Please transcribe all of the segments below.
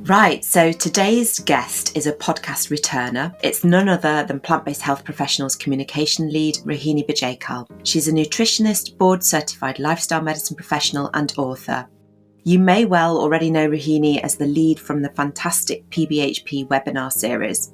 Right, so today's guest is a podcast returner. It's none other than Plant-Based Health Professionals Communication Lead, Rohini Bajekal. She's a nutritionist, board-certified lifestyle medicine professional and author. You may well already know Rohini as the lead from the fantastic PBHP webinar series.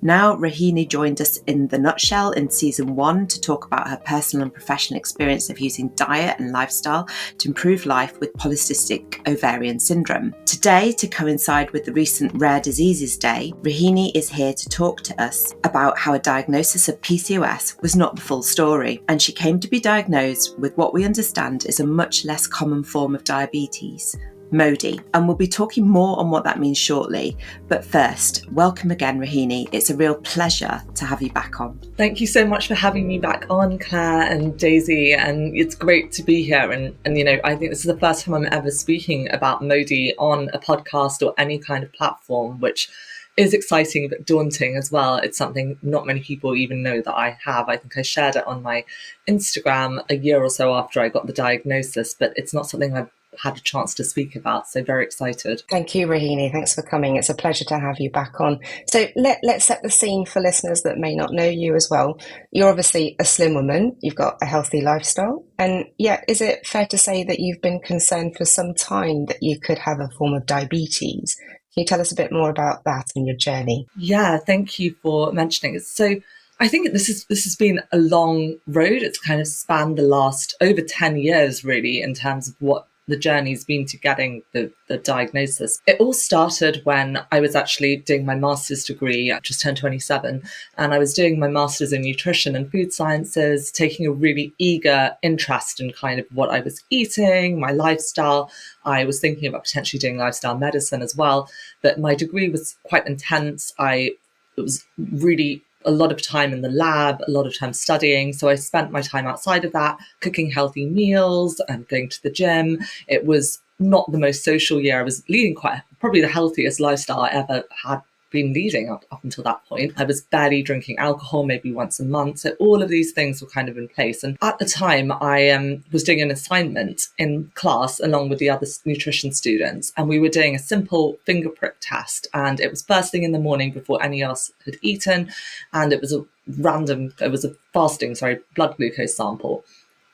Now, Rohini joined us in The Nutshell in Season 1 to talk about her personal and professional experience of using diet and lifestyle to improve life with polycystic ovarian syndrome. Today, to coincide with the recent Rare Diseases Day, Rohini is here to talk to us about how a diagnosis of PCOS was not the full story, and she came to be diagnosed with what we understand is a much less common form of diabetes, Mody, and we'll be talking more on what that means shortly. But first, welcome again, Rohini. It's a real pleasure to have you back on. Thank you so much for having me back on, Claire and Daisy, and it's great to be here. And I think this is the first time I'm ever speaking about Mody on a podcast or any kind of platform, which is exciting but daunting as well. It's something not many people even know that I have. I think I shared it on my Instagram a year or so after I got the diagnosis, but it's not something I've had a chance to speak about, so very excited. Thank you, Rohini. Thanks for coming. It's a pleasure to have you back on. So let's set the scene for listeners that may not know you as well. You're obviously a slim woman. You've got a healthy lifestyle. And yet, is it fair to say that you've been concerned for some time that you could have a form of diabetes? Can you tell us a bit more about that and your journey? Yeah, thank you for mentioning it. So I think this has been a long road. It's kind of spanned the last over 10 years, really, in terms of what the journey's been to getting the diagnosis. It all started when I was actually doing my master's degree. I just turned 27, and I was doing my master's in nutrition and food sciences, taking a really eager interest in kind of what I was eating, my lifestyle. I was thinking about potentially doing lifestyle medicine as well, but my degree was quite intense. It was really a lot of time in the lab, a lot of time studying. So I spent my time outside of that, cooking healthy meals and going to the gym. It was not the most social year. I was leading probably the healthiest lifestyle I ever had been leading up until that point. I was barely drinking alcohol, maybe once a month. So all of these things were kind of in place. And at the time, I was doing an assignment in class along with the other nutrition students. And we were doing a simple finger prick test. And it was first thing in the morning before any else had eaten. And it was a fasting blood glucose sample.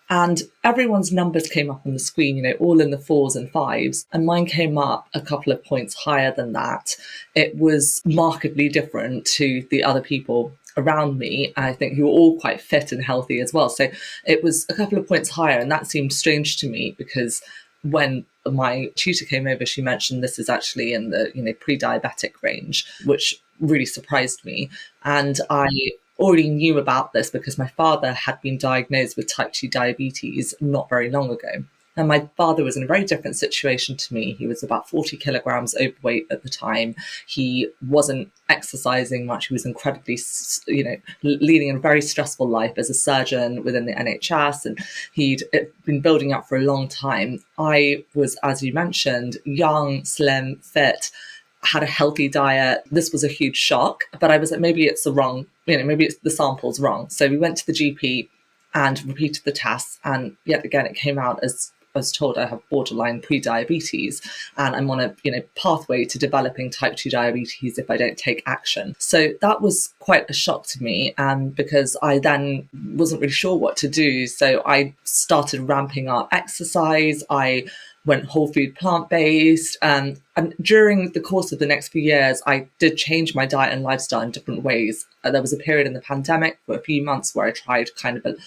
And everyone's numbers came up on the screen, all in the 4s and 5s. And mine came up a couple of points higher than that. It was markedly different to the other people around me, I think, who were all quite fit and healthy as well. So it was a couple of points higher. And that seemed strange to me because when my tutor came over, she mentioned this is actually in the pre-diabetic range, which really surprised me. And I already knew about this because my father had been diagnosed with type 2 diabetes not very long ago. And my father was in a very different situation to me. He was about 40 kilograms overweight at the time. He wasn't exercising much. He was incredibly, leading a very stressful life as a surgeon within the NHS. And he'd been building up for a long time. I was, as you mentioned, young, slim, fit, had a healthy diet. This was a huge shock, but I was like, maybe it's maybe it's the sample's wrong. So we went to the GP and repeated the tests. And yet again, it came out as I was told I have borderline pre-diabetes and I'm on a pathway to developing type 2 diabetes if I don't take action. So that was quite a shock to me, and because I then wasn't really sure what to do. So I started ramping up exercise. I went whole food plant-based. And during the course of the next few years, I did change my diet and lifestyle in different ways. There was a period in the pandemic for a few months where I tried kind of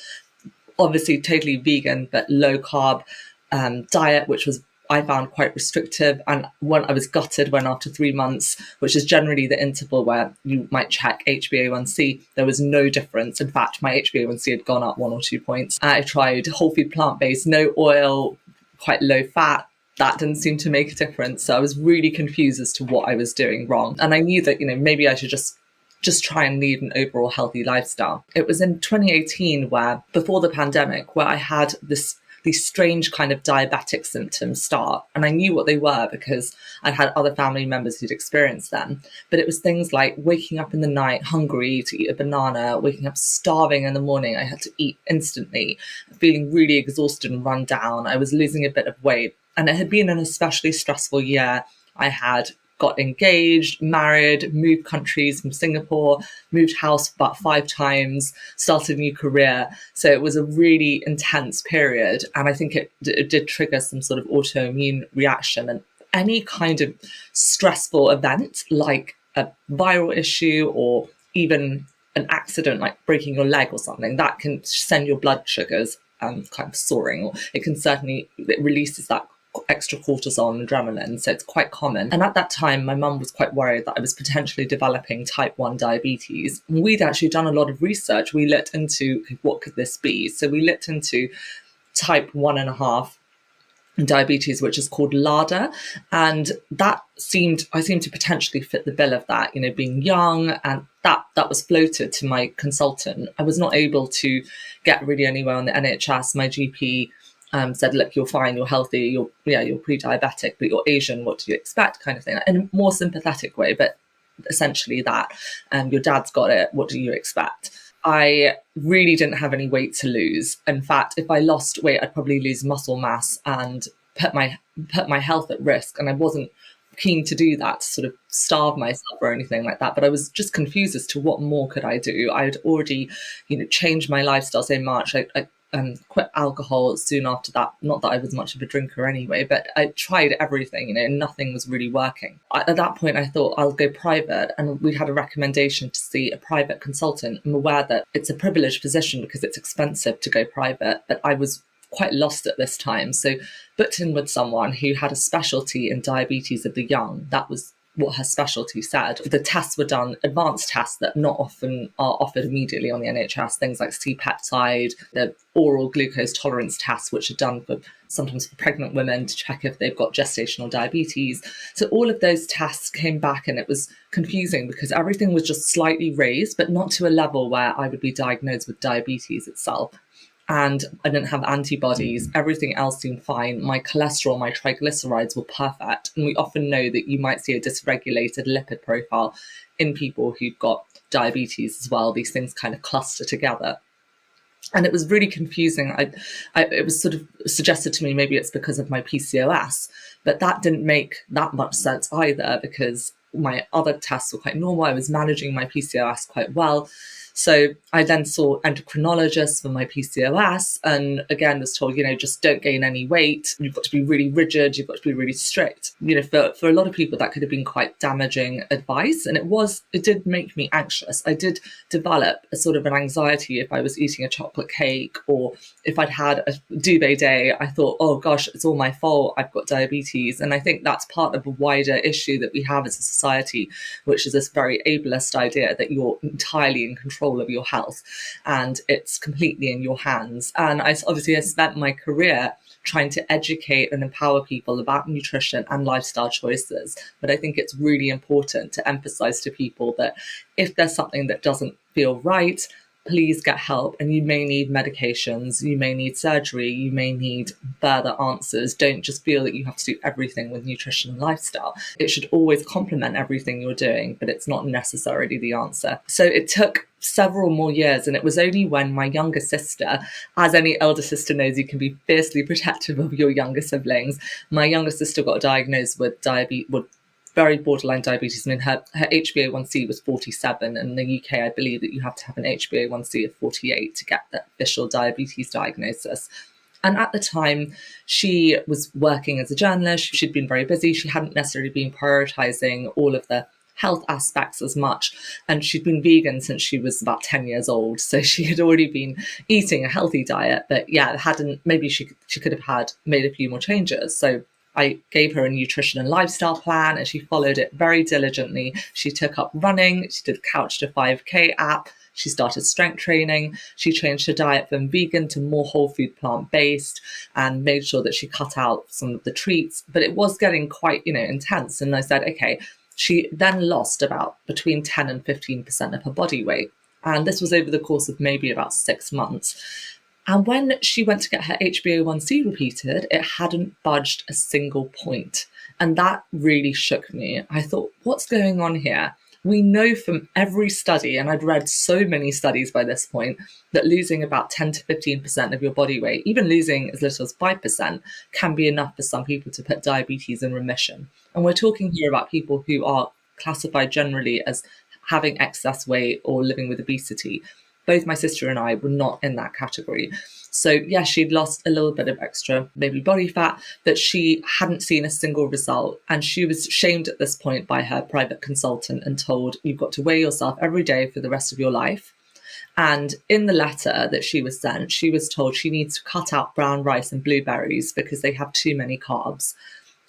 obviously totally vegan, but low carb diet, which I found quite restrictive. And when I was gutted when after 3 months, which is generally the interval where you might check HbA1c, there was no difference. In fact, my HbA1c had gone up 1 or 2 points. I tried whole food plant-based, no oil, quite low fat. That didn't seem to make a difference. So I was really confused as to what I was doing wrong. And I knew that, maybe I should just try and lead an overall healthy lifestyle. It was in 2018 before the pandemic, where I had these strange kind of diabetic symptoms start. And I knew what they were because I'd had other family members who'd experienced them. But it was things like waking up in the night hungry to eat a banana, waking up starving in the morning. I had to eat instantly, feeling really exhausted and run down. I was losing a bit of weight. And it had been an especially stressful year. I had got engaged, married, moved countries from Singapore, moved house about 5 times, started a new career. So it was a really intense period. And I think it did trigger some sort of autoimmune reaction. And any kind of stressful event, like a viral issue or even an accident, like breaking your leg or something, that can send your blood sugars kind of soaring, or it releases that extra cortisol and adrenaline, so it's quite common. And at that time, my mum was quite worried that I was potentially developing type 1 diabetes. And we'd actually done a lot of research. We looked into what could this be. So we looked into type 1.5 diabetes, which is called LADA, and I seemed to potentially fit the bill of that, being young, and that was floated to my consultant. I was not able to get really anywhere on the NHS. My GP said, look, you're fine, you're healthy, you're pre-diabetic, but you're Asian, what do you expect, kind of thing, in a more sympathetic way, but essentially that, your dad's got it, what do you expect? I really didn't have any weight to lose. In fact, if I lost weight, I'd probably lose muscle mass and put my health at risk. And I wasn't keen to do that, to sort of starve myself or anything like that. But I was just confused as to what more could I do. I had already, changed my lifestyle so much. I quit alcohol soon after that. Not that I was much of a drinker anyway, but I tried everything, and nothing was really working. At that point, I thought I'll go private, and we had a recommendation to see a private consultant. I'm aware that it's a privileged position because it's expensive to go private, but I was quite lost at this time. So booked in with someone who had a specialty in diabetes of the young. That was what her specialty said. The tests were done, advanced tests that not often are offered immediately on the NHS, things like C-peptide, the oral glucose tolerance tests, which are done sometimes for pregnant women to check if they've got gestational diabetes. So all of those tests came back, and it was confusing because everything was just slightly raised, but not to a level where I would be diagnosed with diabetes itself. And I didn't have antibodies. Everything else seemed fine. My cholesterol, my triglycerides were perfect. And we often know that you might see a dysregulated lipid profile in people who've got diabetes as well. These things kind of cluster together. And it was really confusing. It was sort of suggested to me maybe it's because of my PCOS, but that didn't make that much sense either, because my other tests were quite normal. I was managing my PCOS quite well. So I then saw endocrinologists for my PCOS, and again was told, just don't gain any weight. You've got to be really rigid. You've got to be really strict. For a lot of people, that could have been quite damaging advice. And it did make me anxious. I did develop a sort of an anxiety if I was eating a chocolate cake, or if I'd had a duvet day. I thought, oh gosh, it's all my fault. I've got diabetes. And I think that's part of a wider issue that we have as a society, which is this very ableist idea that you're entirely in control of your health and it's completely in your hands. And I spent my career trying to educate and empower people about nutrition and lifestyle choices. But I think it's really important to emphasize to people that if there's something that doesn't feel right, please get help. And you may need medications, you may need surgery, you may need further answers. Don't just feel that you have to do everything with nutrition and lifestyle. It should always complement everything you're doing, but it's not necessarily the answer. So it took several more years, and it was only when my younger sister, as any elder sister knows, you can be fiercely protective of your younger siblings. My younger sister got diagnosed with very borderline diabetes. I mean, her HbA1c was 47. In the UK, I believe that you have to have an HbA1c of 48 to get the official diabetes diagnosis. And at the time, she was working as a journalist. She'd been very busy. She hadn't necessarily been prioritizing all of the health aspects as much. And she'd been vegan since she was about 10 years old. So she had already been eating a healthy diet, but maybe she could have made a few more changes. So I gave her a nutrition and lifestyle plan, and she followed it very diligently. She took up running. She did Couch to 5K app. She started strength training. She changed her diet from vegan to more whole food plant-based, and made sure that she cut out some of the treats. But it was getting quite, intense. And I said, okay. She then lost about between 10 and 15% of her body weight. And this was over the course of maybe about 6 months. And when she went to get her HbA1c repeated, it hadn't budged a single point. And that really shook me. I thought, what's going on here? We know from every study, and I've read so many studies by this point, that losing about 10 to 15% of your body weight, even losing as little as 5%, can be enough for some people to put diabetes in remission. And we're talking here about people who are classified generally as having excess weight or living with obesity. Both my sister and I were not in that category. So yes, she'd lost a little bit of extra maybe body fat, but she hadn't seen a single result. And she was shamed at this point by her private consultant and told, you've got to weigh yourself every day for the rest of your life. And in the letter that she was sent, she was told she needs to cut out brown rice and blueberries because they have too many carbs.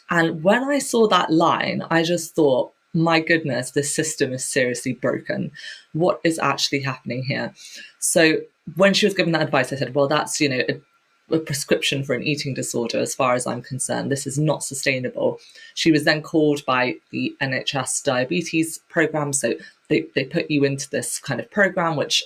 And when I saw that line, I just thought, my goodness, this system is seriously broken. What is actually happening here? So when she was given that advice, I said, well, that's, a prescription for an eating disorder as far as I'm concerned. This is not sustainable. She was then called by the NHS diabetes program. So they put you into this kind of program, which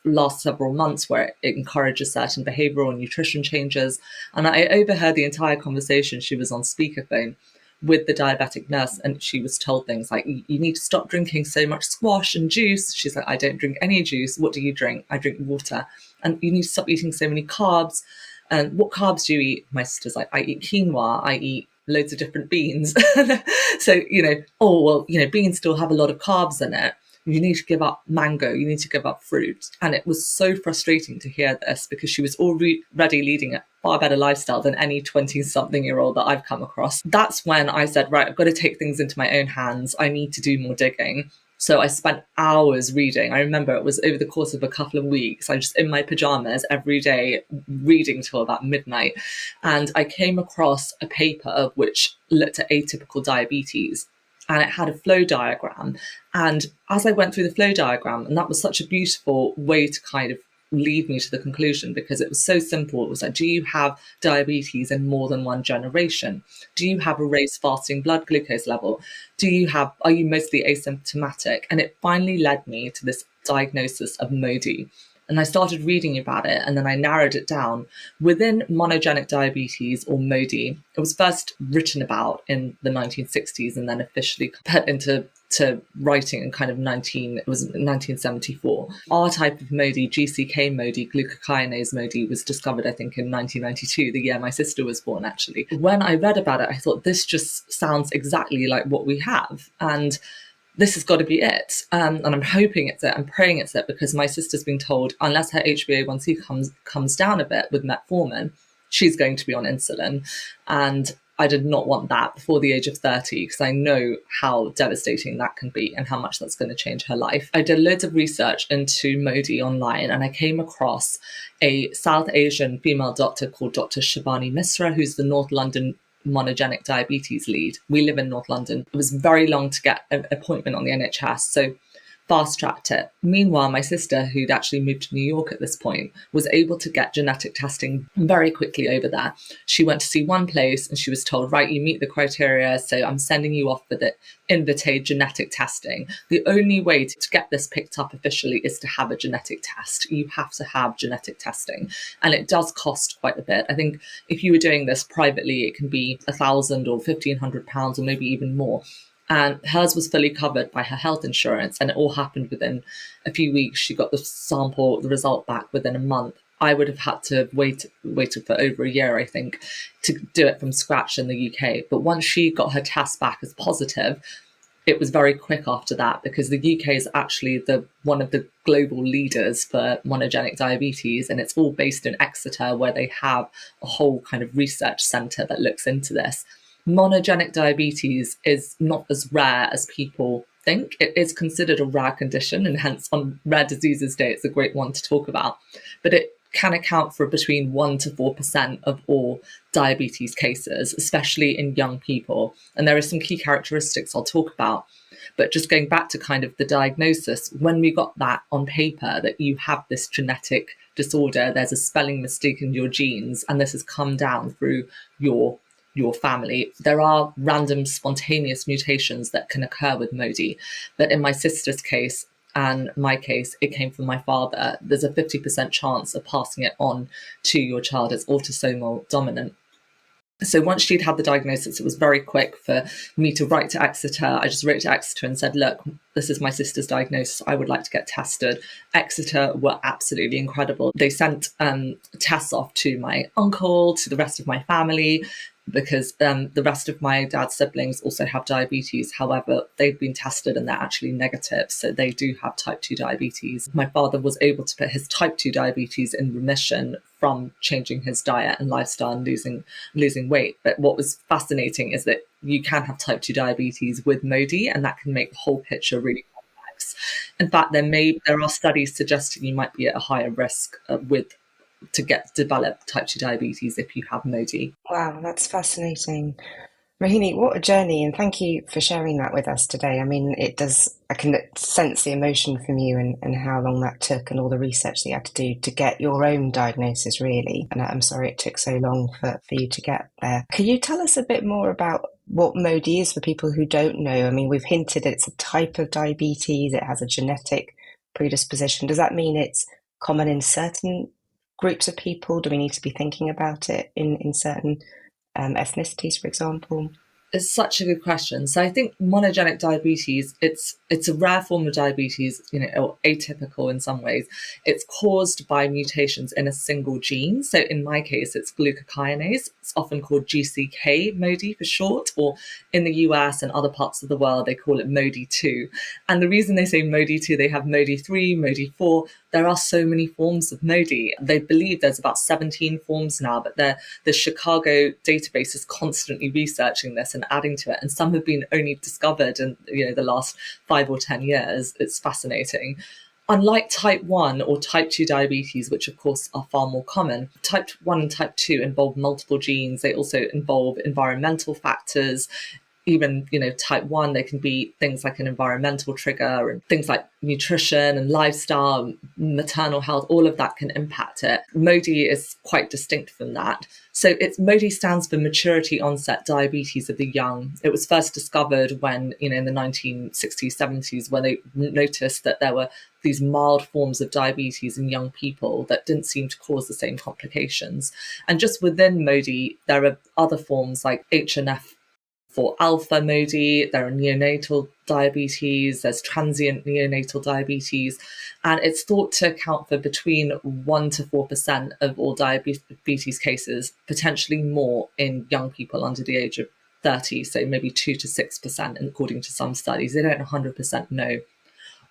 lasts several months, where it encourages certain behavioral and nutrition changes. And I overheard the entire conversation. She was on speakerphone with the diabetic nurse, and she was told things like, you need to stop drinking so much squash and juice. She's like, I don't drink any juice. What do you drink? I drink water. And you need to stop eating so many carbs. And what carbs do you eat? My sister's like, I eat quinoa, I eat loads of different beans. So, beans still have a lot of carbs in it. You need to give up mango, you need to give up fruit. And it was so frustrating to hear this, because she was already leading a far better lifestyle than any 20-something-year-old that I've come across. That's when I said, right, I've got to take things into my own hands. I need to do more digging. So I spent hours reading. I remember it was over the course of a couple of weeks. I just in my pajamas every day reading till about midnight. And I came across a paper which looked at atypical diabetes, and it had a flow diagram. And as I went through the flow diagram, and that was such a beautiful way to kind of lead me to the conclusion, because it was so simple. It was like, do you have diabetes in more than one generation? Do you have a raised fasting blood glucose level? Are you mostly asymptomatic? And it finally led me to this diagnosis of Mody. And I started reading about it, and then I narrowed it down. Within monogenic diabetes, or Mody, it was first written about in the 1960s and then officially put into writing in kind of 1974. Our type of Mody, GCK Mody, glucokinase Mody, was discovered, I think, in 1992, the year my sister was born, actually. When I read about it, I thought, this just sounds exactly like what we have. And this has got to be it. And I'm hoping it's it. I'm praying it's it, because my sister's been told, unless her HbA1c comes down a bit with metformin, she's going to be on insulin. And I did not want that before the age of 30, because I know how devastating that can be and how much that's going to change her life. I did loads of research into Mody online, and I came across a South Asian female doctor called Dr. Shivani Misra, who's the North London monogenic diabetes lead. We live in North London. It was very long to get an appointment on the NHS, so fast-tracked it. Meanwhile, my sister, who'd actually moved to New York at this point, was able to get genetic testing very quickly over there. She went to see one place and she was told, right, you meet the criteria, so I'm sending you off for the Invitae genetic testing. The only way to get this picked up officially is to have a genetic test. You have to have genetic testing, and it does cost quite a bit. I think if you were doing this privately, it can be £1,000 or £1,500 or maybe even more. And hers was fully covered by her health insurance, and it all happened within a few weeks. She got the result back within a month. I would have had to wait for over a year, I think, to do it from scratch in the UK. But once she got her test back as positive, it was very quick after that, because the UK is actually one of the global leaders for monogenic diabetes, and it's all based in Exeter, where they have a whole kind of research centre that looks into this. Monogenic diabetes is not as rare as people think. It is considered a rare condition, and hence on Rare Diseases Day, it's a great one to talk about. But it can account for between 1% to 4% of all diabetes cases, especially in young people. And there are some key characteristics I'll talk about. But just going back to kind of the diagnosis, when we got that on paper, that you have this genetic disorder, there's a spelling mistake in your genes, and this has come down through your family. There are random spontaneous mutations that can occur with Mody, but in my sister's case and my case, it came from my father. There's a 50% chance of passing it on to your child. It's autosomal dominant. So once she'd had the diagnosis, it was very quick for me to write to Exeter. I just wrote to Exeter and said, look, this is my sister's diagnosis, I would like to get tested. Exeter were absolutely incredible. They sent tests off to my uncle, to the rest of my family, because the rest of my dad's siblings also have diabetes. However, they've been tested and they're actually negative. So they do have type 2 diabetes. My father was able to put his type 2 diabetes in remission from changing his diet and lifestyle and losing weight. But what was fascinating is that you can have type 2 diabetes with Mody, and that can make the whole picture really complex. In fact, there are studies suggesting you might be at a higher risk to develop type 2 diabetes if you have Mody. Wow, that's fascinating. Rohini, what a journey, and thank you for sharing that with us today. I mean, I can sense the emotion from you and how long that took and all the research that you had to do to get your own diagnosis, really. And I'm sorry it took so long for you to get there. Could you tell us a bit more about what Mody is for people who don't know? I mean, we've hinted it's a type of diabetes, it has a genetic predisposition. Does that mean it's common in certain groups of people? Do we need to be thinking about it in certain ethnicities, for example? It's such a good question. So I think monogenic diabetes, it's a rare form of diabetes, or atypical in some ways. It's caused by mutations in a single gene. So in my case, it's glucokinase. It's often called GCK Mody for short, or in the US and other parts of the world, they call it Mody2. And the reason they say Mody2, they have Mody3, Mody4. There are so many forms of Mody. They believe there's about 17 forms now, but the Chicago database is constantly researching this and adding to it. And some have been only discovered in the last 5 or 10 years. It's fascinating. Unlike type 1 or type 2 diabetes, which of course are far more common, type 1 and type 2 involve multiple genes. They also involve environmental factors. Even, type 1, there can be things like an environmental trigger and things like nutrition and lifestyle, maternal health, all of that can impact it. Mody is quite distinct from that. So Mody stands for maturity onset diabetes of the young. It was first discovered when, in the 1960s, 70s, when they noticed that there were these mild forms of diabetes in young people that didn't seem to cause the same complications. And just within Mody, there are other forms like HNF for alpha Mody, there are neonatal diabetes, there's transient neonatal diabetes, and it's thought to account for between 1 to 4% of all diabetes cases, potentially more in young people under the age of 30, so maybe 2 to 6%, according to some studies. They don't 100% know.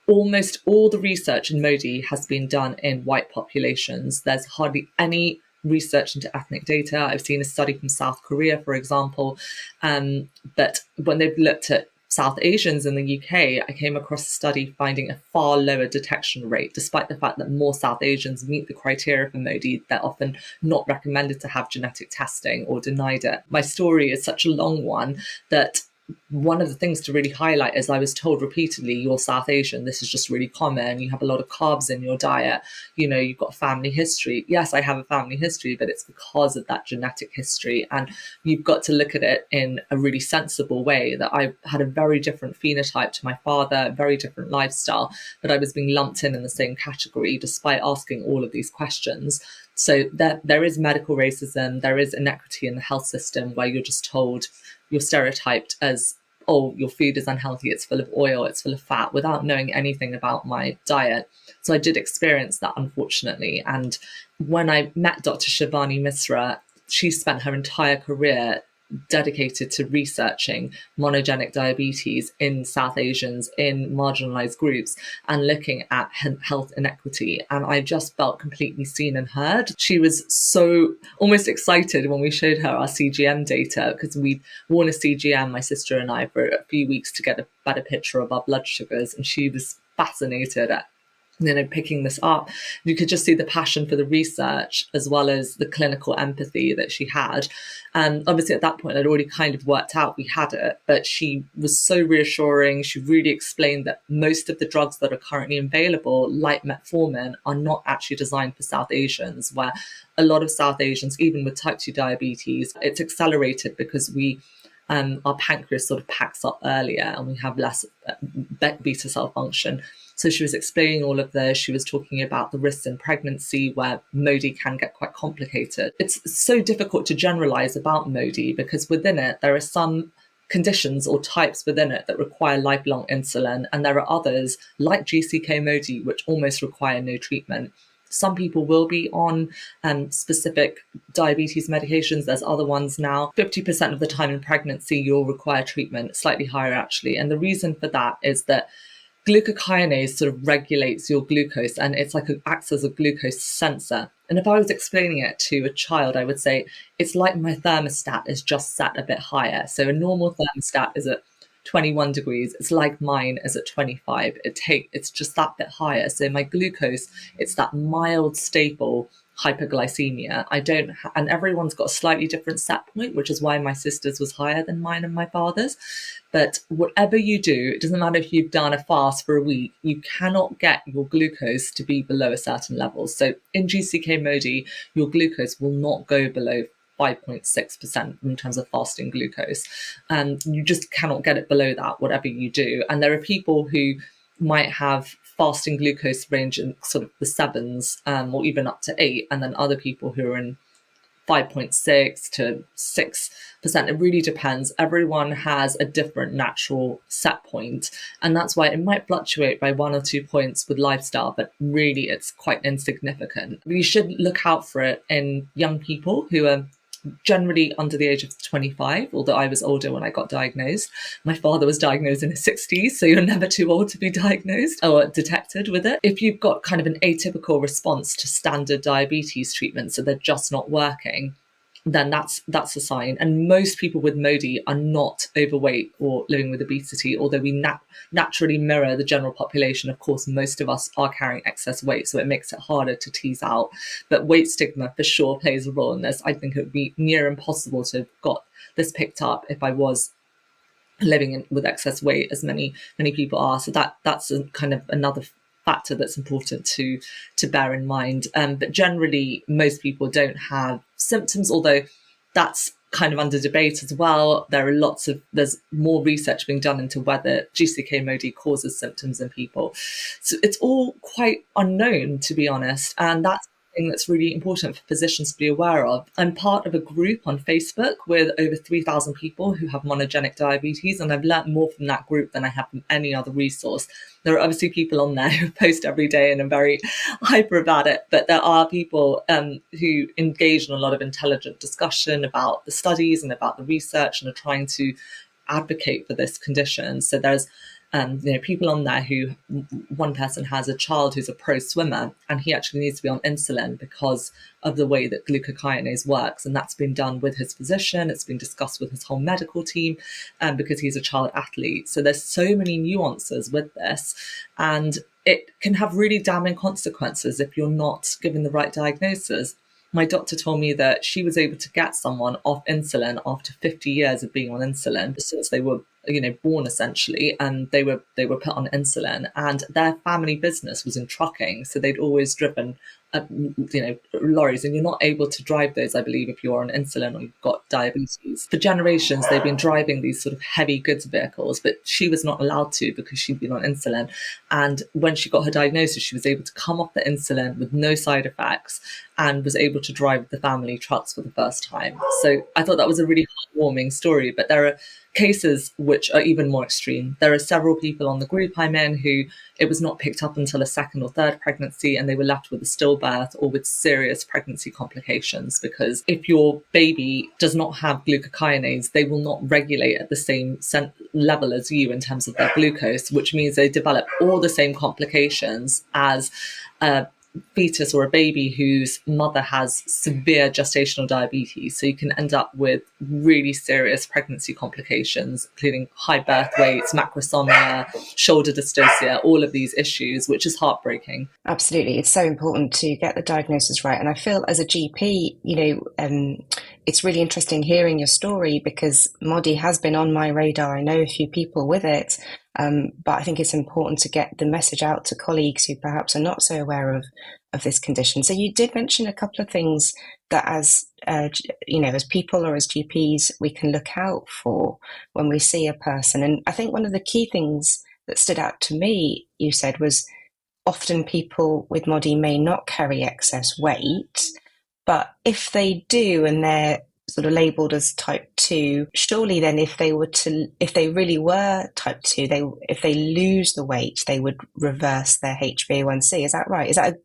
Almost all the research in Mody has been done in white populations. There's hardly any research into ethnic data. I've seen a study from South Korea, for example, that when they've looked at South Asians in the UK, I came across a study finding a far lower detection rate, despite the fact that more South Asians meet the criteria for Mody. They're often not recommended to have genetic testing or denied it. My story is such a long one that one of the things to really highlight is I was told repeatedly, you're South Asian, this is just really common, you have a lot of carbs in your diet, you've got a family history. Yes, I have a family history, but it's because of that genetic history. And you've got to look at it in a really sensible way, that I had a very different phenotype to my father, very different lifestyle, but I was being lumped in the same category despite asking all of these questions. So there is medical racism, there is inequity in the health system where you're just told, you're stereotyped as, oh, your food is unhealthy, it's full of oil, it's full of fat, without knowing anything about my diet. So I did experience that, unfortunately. And when I met Dr. Shivani Misra, she spent her entire career dedicated to researching monogenic diabetes in South Asians, in marginalized groups, and looking at health inequity. And I just felt completely seen and heard. She was so almost excited when we showed her our CGM data, because we'd worn a CGM, my sister and I, for a few weeks to get a better picture of our blood sugars. And she was fascinated at picking this up. You could just see the passion for the research as well as the clinical empathy that she had. And obviously at that point, I'd already kind of worked out we had it, but she was so reassuring. She really explained that most of the drugs that are currently available, like metformin, are not actually designed for South Asians, where a lot of South Asians, even with type 2 diabetes, it's accelerated because our pancreas sort of packs up earlier and we have less beta cell function. So she was explaining all of this. She was talking about the risks in pregnancy where Mody can get quite complicated. It's so difficult to generalize about Mody because within it, there are some conditions or types within it that require lifelong insulin, and there are others like GCK-Mody which almost require no treatment. Some people will be on specific diabetes medications. There's other ones now. 50% of the time in pregnancy, you'll require treatment, slightly higher actually. And the reason for that is that glucokinase sort of regulates your glucose, and it's like acts as a glucose sensor. And if I was explaining it to a child, I would say it's like my thermostat is just set a bit higher. So a normal thermostat is at 21 degrees. It's like mine is at 25. It's just that bit higher. So my glucose, it's that mild, stable hyperglycemia. And everyone's got a slightly different set point, which is why my sister's was higher than mine and my father's. But whatever you do, it doesn't matter if you've done a fast for a week, you cannot get your glucose to be below a certain level. So in GCK-Mody, your glucose will not go below 5.6% in terms of fasting glucose. And you just cannot get it below that, whatever you do. And there are people who might have fasting glucose range in sort of the 7s or even up to 8, and then other people who are in 5.6 to 6%. It really depends. Everyone has a different natural set point, and that's why it might fluctuate by 1 or 2 points with lifestyle, but really it's quite insignificant. You should look out for it in young people who are generally under the age of 25, although I was older when I got diagnosed. My father was diagnosed in his 60s, so you're never too old to be diagnosed or detected with it. If you've got kind of an atypical response to standard diabetes treatment, so they're just not working, then that's a sign. And most people with Mody are not overweight or living with obesity, although we naturally mirror the general population. Of course, most of us are carrying excess weight, so it makes it harder to tease out. But weight stigma for sure plays a role in this. I think it would be near impossible to have got this picked up if I was living with excess weight, as many people are. So that's a kind of another factor that's important to bear in mind. But generally, most people don't have symptoms, although that's kind of under debate as well. There's more research being done into whether GCK-Mody causes symptoms in people. So it's all quite unknown, to be honest. And that's thing that's really important for physicians to be aware of. I'm part of a group on Facebook with over 3,000 people who have monogenic diabetes, and I've learnt more from that group than I have from any other resource. There are obviously people on there who post every day and are very hyper about it, but there are people who engage in a lot of intelligent discussion about the studies and about the research and are trying to advocate for this condition. So there's people on there who, one person has a child who's a pro swimmer, and he actually needs to be on insulin because of the way that glucokinase works. And that's been done with his physician. It's been discussed with his whole medical team because he's a child athlete. So there's so many nuances with this, and it can have really damning consequences if you're not given the right diagnosis. My doctor told me that she was able to get someone off insulin after 50 years of being on insulin, since they were born essentially, and they were put on insulin, and their family business was in trucking, so they'd always driven lorries, and you're not able to drive those, I believe, if you're on insulin or you've got diabetes. For generations, they've been driving these sort of heavy goods vehicles, but she was not allowed to because she'd been on insulin. And when she got her diagnosis, she was able to come off the insulin with no side effects and was able to drive the family trucks for the first time. So I thought that was a really heartwarming story. But there are cases which are even more extreme. There are several people on the group I'm in who it was not picked up until a second or third pregnancy, and they were left with a stillbirth or with serious pregnancy complications, because if your baby does not have glucokinase, they will not regulate at the same level as you in terms of their glucose, which means they develop all the same complications as a fetus or a baby whose mother has severe gestational diabetes. So you can end up with really serious pregnancy complications, including high birth weights, macrosomia, shoulder dystocia, all of these issues, which is heartbreaking. Absolutely. It's so important to get the diagnosis right. And I feel as a GP, it's really interesting hearing your story, because Mody has been on my radar. I know a few people with it, but I think it's important to get the message out to colleagues who perhaps are not so aware of this condition. So you did mention a couple of things that as people or as GPs, we can look out for when we see a person. And I think one of the key things that stood out to me, you said, was often people with Mody may not carry excess weight, but if they do and they're sort of labelled as type 2, surely then if they really were type 2, if they lose the weight, they would reverse their HbA1c. Is that right? Is that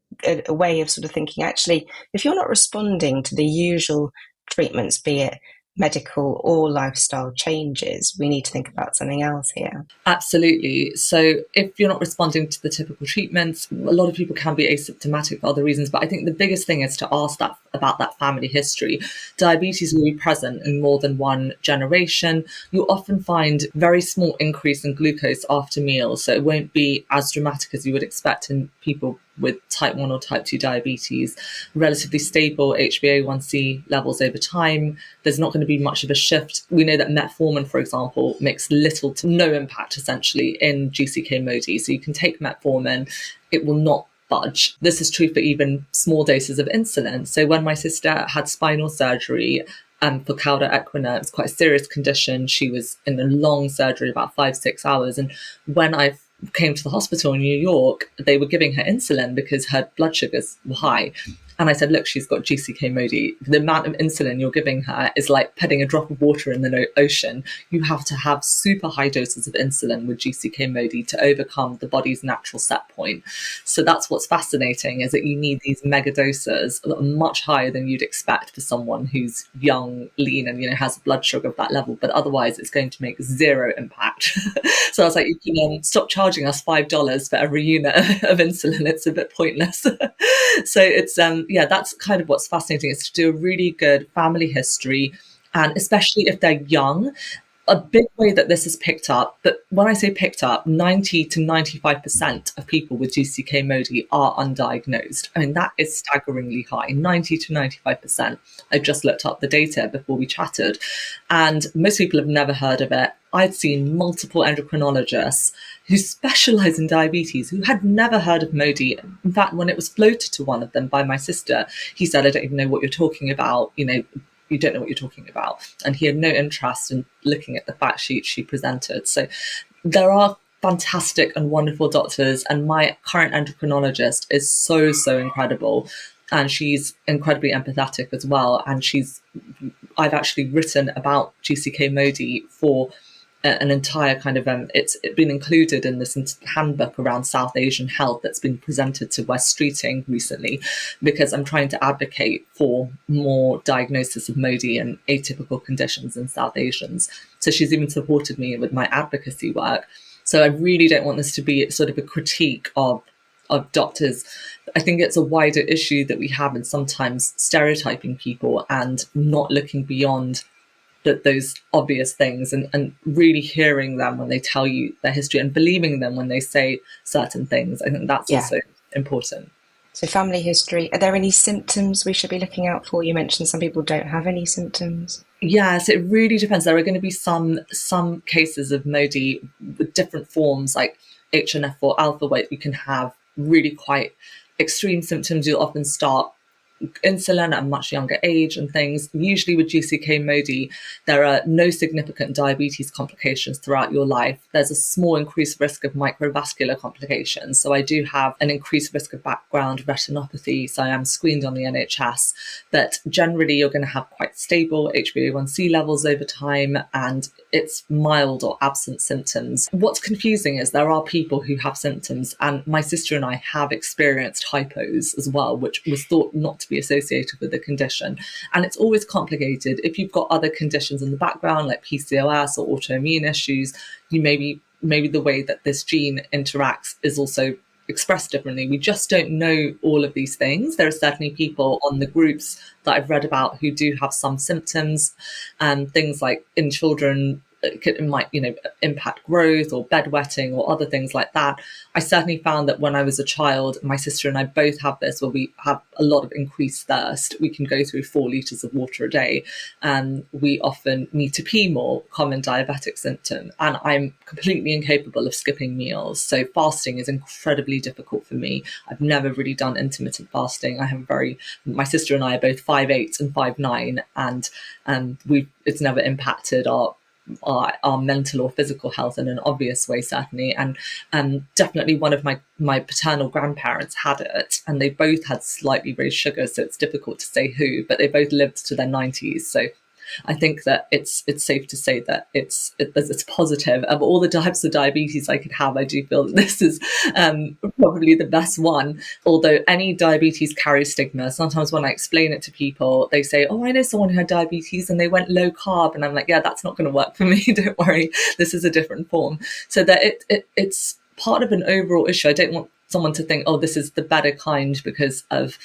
a way of sort of thinking, actually, if you're not responding to the usual treatments, be it medical or lifestyle changes, we need to think about something else here? Absolutely. So if you're not responding to the typical treatments, a lot of people can be asymptomatic for other reasons. But I think the biggest thing is to ask that about that family history. Diabetes will be present in more than one generation. You'll often find very small increase in glucose after meals. So it won't be as dramatic as you would expect in people with type 1 or type 2 diabetes, relatively stable HbA1c levels over time. There's not going to be much of a shift. We know that metformin, for example, makes little to no impact essentially in GCK Mody. So you can take metformin, it will not budge. This is true for even small doses of insulin. So when my sister had spinal surgery for cauda equina, it's quite a serious condition. She was in a long surgery, about 5-6 hours. And when I came to the hospital in New York, they were giving her insulin because her blood sugars were high. And I said, look, she's got GCK Mody. The amount of insulin you're giving her is like putting a drop of water in the ocean. You have to have super high doses of insulin with GCK Mody to overcome the body's natural set point. So that's what's fascinating, is that you need these mega doses that are much higher than you'd expect for someone who's young, lean, and has a blood sugar of that level. But otherwise, it's going to make zero impact. So I was like, you can stop charging us $5 for every unit of insulin. It's a bit pointless. So it's that's kind of what's fascinating, is to do a really good family history, and especially if they're young. A big way that this is picked up, but when I say picked up, 90 to 95% of people with GCK Mody are undiagnosed. I mean, that is staggeringly high, 90 to 95%. I just looked up the data before we chatted, and most people have never heard of it. I'd seen multiple endocrinologists who specialize in diabetes who had never heard of Mody. In fact, when it was floated to one of them by my sister, he said, I don't even know what you're talking about. You don't know what you're talking about. And he had no interest in looking at the fact sheet she presented. So there are fantastic and wonderful doctors. And my current endocrinologist is so, so incredible. And she's incredibly empathetic as well. And I've actually written about GCK Mody for an entire kind of it's been included in this handbook around South Asian health that's been presented to West Streeting recently, because I'm trying to advocate for more diagnosis of Mody and atypical conditions in South Asians. So she's even supported me with my advocacy work. So I really don't want this to be sort of a critique of doctors. I think it's a wider issue that we have in sometimes stereotyping people and not looking beyond those obvious things, and really hearing them when they tell you their history and believing them when they say certain things. I think that's also important. So family history, are there any symptoms we should be looking out for? You mentioned some people don't have any symptoms. Yes, it really depends. There are going to be some cases of Mody with different forms, like HNF4 alpha, where you can have really quite extreme symptoms. You'll often start insulin at a much younger age and things. Usually with GCK Mody, there are no significant diabetes complications throughout your life. There's a small increased risk of microvascular complications. So I do have an increased risk of background retinopathy. So I am screened on the NHS. But generally, you're going to have quite stable HbA1c levels over time, and it's mild or absent symptoms. What's confusing is there are people who have symptoms, and my sister and I have experienced hypos as well, which was thought not to be associated with the condition. And it's always complicated. If you've got other conditions in the background, like PCOS or autoimmune issues, you maybe the way that this gene interacts is also expressed differently. We just don't know all of these things. There are certainly people on the groups that I've read about who do have some symptoms, and things like in children, it might impact growth or bedwetting or other things like that. I certainly found that when I was a child, my sister and I both have this, where we have a lot of increased thirst. We can go through 4 litres of water a day, and we often need to pee more, common diabetic symptom. And I'm completely incapable of skipping meals. So fasting is incredibly difficult for me. I've never really done intermittent fasting. My sister and I are both 5'8" and 5'9", and it's never impacted our mental or physical health in an obvious way, certainly. And definitely one of my paternal grandparents had it, and they both had slightly raised sugar, so it's difficult to say who, but they both lived to their 90s. So I think that it's safe to say that it's positive. Of all the types of diabetes I could have, I do feel that this is probably the best one. Although any diabetes carries stigma. Sometimes when I explain it to people, they say, "Oh, I know someone who had diabetes and they went low carb," and I'm like, "Yeah, that's not going to work for me. Don't worry, this is a different form." So that it's part of an overall issue. I don't want someone to think, "Oh, this is the better kind because of,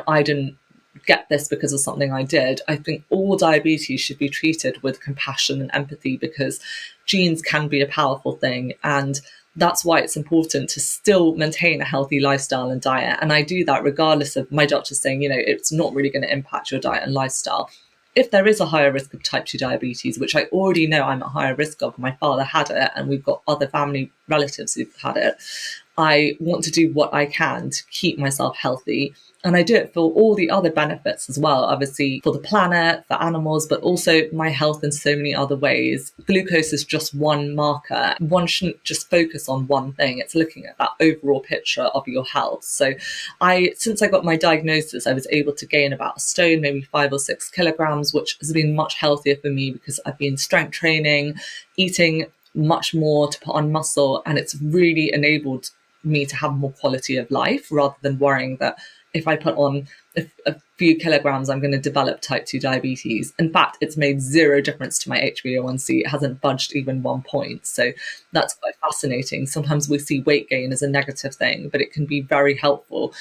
I didn't get this because of something I did." I think all diabetes should be treated with compassion and empathy, because genes can be a powerful thing, and that's why it's important to still maintain a healthy lifestyle and diet. And I do that regardless of my doctor saying, it's not really going to impact your diet and lifestyle. If there is a higher risk of type 2 diabetes, which I already know I'm at higher risk of, my father had it and we've got other family relatives who've had it, I want to do what I can to keep myself healthy. And I do it for all the other benefits as well, obviously for the planet, for animals, but also my health in so many other ways. Glucose is just one marker. One shouldn't just focus on one thing. It's looking at that overall picture of your health. So since I got my diagnosis, I was able to gain about a stone, maybe 5 or 6 kilograms, which has been much healthier for me because I've been strength training, eating much more to put on muscle, and it's really enabled me to have more quality of life rather than worrying that if I put on a few kilograms, I'm going to develop type 2 diabetes. In fact, it's made zero difference to my HbA1c. It hasn't budged even 1 point. So that's quite fascinating. Sometimes we see weight gain as a negative thing, but it can be very helpful,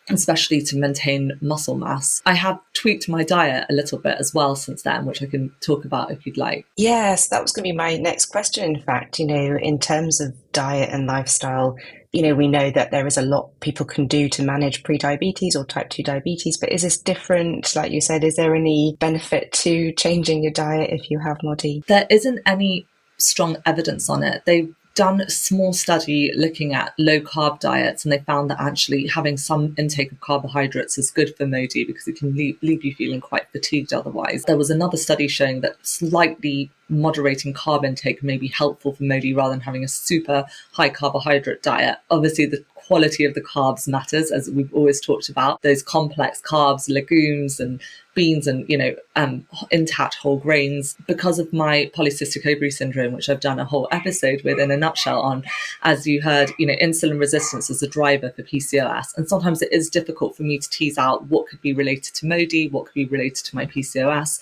especially to maintain muscle mass. I have tweaked my diet a little bit as well since then, which I can talk about if you'd like. Yes, that was going to be my next question. In fact, in terms of diet and lifestyle, we know that there is a lot people can do to manage pre-diabetes or type 2 diabetes, but is this different? Like you said, is there any benefit to changing your diet if you have Mody? There isn't any strong evidence on it. They've done a small study looking at low carb diets, and they found that actually having some intake of carbohydrates is good for Mody because it can leave you feeling quite fatigued otherwise. There was another study showing that slightly moderating carb intake may be helpful for Mody rather than having a super high carbohydrate diet. Obviously, the quality of the carbs matters, as we've always talked about. Those complex carbs, legumes and beans and, intact whole grains. Because of my polycystic ovary syndrome, which I've done a whole episode with in a nutshell on, as you heard, insulin resistance is a driver for PCOS. And sometimes it is difficult for me to tease out what could be related to Mody, what could be related to my PCOS.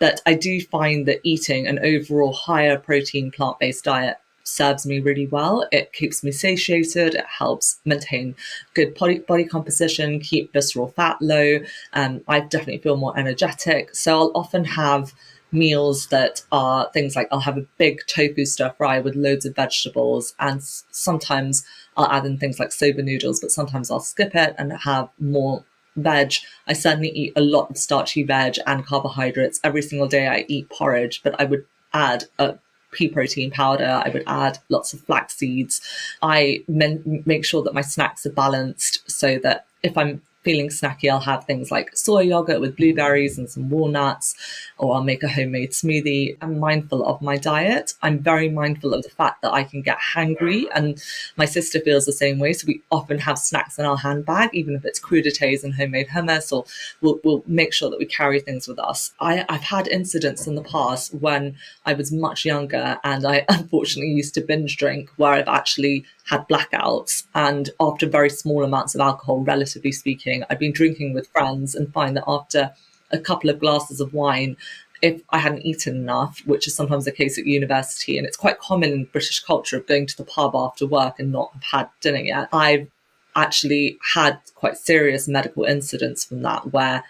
But I do find that eating an overall higher protein plant-based diet serves me really well. It keeps me satiated. It helps maintain good body composition, keep visceral fat low. I definitely feel more energetic. So I'll often have meals that are things like I'll have a big tofu stir fry with loads of vegetables, and sometimes I'll add in things like soba noodles, but sometimes I'll skip it and have more veg. I certainly eat a lot of starchy veg and carbohydrates. Every single day I eat porridge, but I would add a pea protein powder. I would add lots of flax seeds. I make sure that my snacks are balanced so that if I'm feeling snacky, I'll have things like soy yogurt with blueberries and some walnuts, or I'll make a homemade smoothie. I'm mindful of my diet. I'm very mindful of the fact that I can get hangry, and my sister feels the same way. So we often have snacks in our handbag, even if it's crudités and homemade hummus, or we'll make sure that we carry things with us. I've had incidents in the past when I was much younger, and I unfortunately used to binge drink, where I've actually had blackouts, and after very small amounts of alcohol, relatively speaking, I've been drinking with friends and find that after a couple of glasses of wine, if I hadn't eaten enough, which is sometimes the case at university, and it's quite common in British culture of going to the pub after work and not have had dinner yet, I've actually had quite serious medical incidents from that, where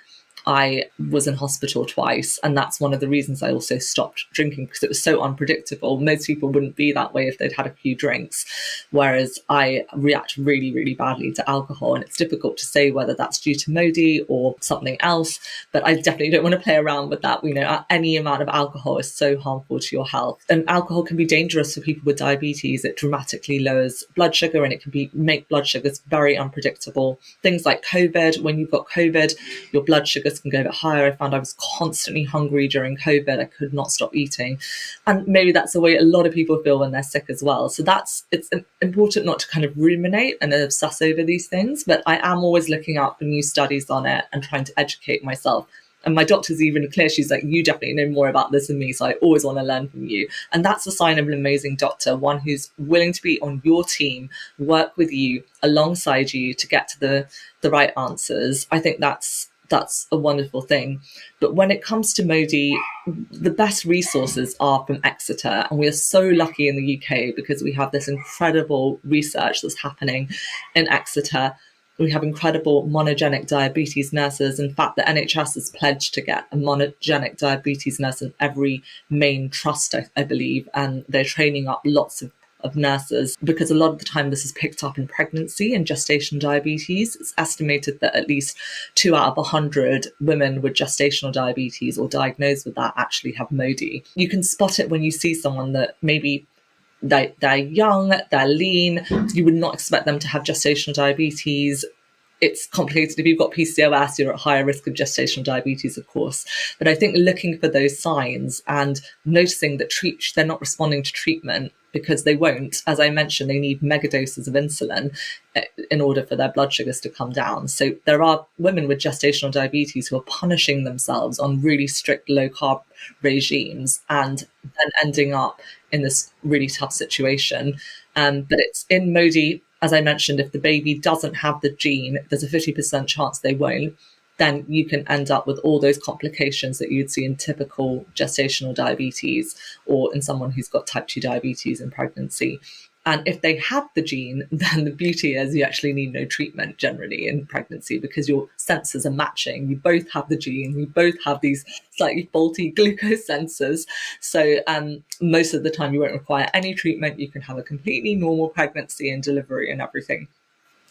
I was in hospital twice, and that's one of the reasons I also stopped drinking, because it was so unpredictable. Most people wouldn't be that way if they'd had a few drinks, whereas I react really, really badly to alcohol, and it's difficult to say whether that's due to Mody or something else, but I definitely don't want to play around with that. Any amount of alcohol is so harmful to your health, and alcohol can be dangerous for people with diabetes. It dramatically lowers blood sugar, and it can make blood sugars very unpredictable. Things like COVID, when you've got COVID, your blood sugars can go a bit higher. I found I was constantly hungry during COVID. I could not stop eating. And maybe that's the way a lot of people feel when they're sick as well. So it's important not to kind of ruminate and obsess over these things, but I am always looking out for new studies on it and trying to educate myself And my doctor's even clear. She's like, you definitely know more about this than me, so I always want to learn from you. And that's a sign of an amazing doctor, one who's willing to be on your team, work with you, alongside you to get to the right answers. I think that's a wonderful thing. But when it comes to Mody, the best resources are from Exeter. And we are so lucky in the UK because we have this incredible research that's happening in Exeter. We have incredible monogenic diabetes nurses. In fact, the NHS has pledged to get a monogenic diabetes nurse in every main trust, I believe. And they're training up lots of nurses, because a lot of the time this is picked up in pregnancy and gestational diabetes. It's estimated that at least 2 out of 100 women with gestational diabetes or diagnosed with that actually have Mody. You can spot it when you see someone that maybe they're young, they're lean, you would not expect them to have gestational diabetes. It's complicated. If you've got PCOS, you're at higher risk of gestational diabetes, of course. But I think looking for those signs and noticing that they're not responding to treatment because they won't. As I mentioned, they need mega doses of insulin in order for their blood sugars to come down. So there are women with gestational diabetes who are punishing themselves on really strict low carb regimes and then ending up in this really tough situation. But it's in Mody, as I mentioned, if the baby doesn't have the gene, there's a 50% chance they won't. Then you can end up with all those complications that you'd see in typical gestational diabetes or in someone who's got type 2 diabetes in pregnancy. And if they have the gene, then the beauty is you actually need no treatment generally in pregnancy because your sensors are matching. You both have the gene, you both have these slightly faulty glucose sensors. So most of the time you won't require any treatment. You can have a completely normal pregnancy and delivery and everything.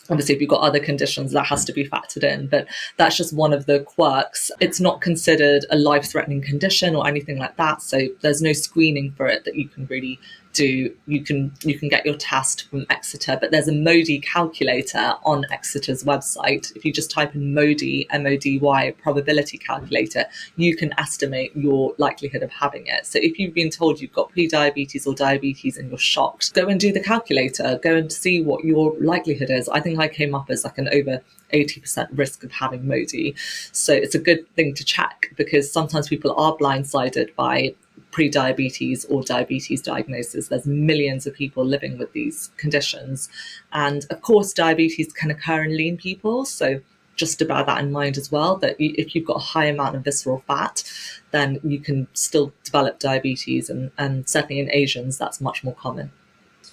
Obviously, if you've got other conditions, that has to be factored in, but that's just one of the quirks. It's not considered a life-threatening condition or anything like that, so there's no screening for it that you can really do. You can get your test from Exeter, but there's a Mody calculator on Exeter's website. If you just type in Mody, M-O-D-Y, probability calculator, you can estimate your likelihood of having it. So if you've been told you've got pre-diabetes or diabetes and you're shocked, go and do the calculator, go and see what your likelihood is. I think I came up as like an over 80% risk of having Mody. So it's a good thing to check because sometimes people are blindsided by pre-diabetes or diabetes diagnosis. There's millions of people living with these conditions. And of course, diabetes can occur in lean people. So just to bear that in mind as well, that if you've got a high amount of visceral fat, then you can still develop diabetes. And certainly in Asians, that's much more common.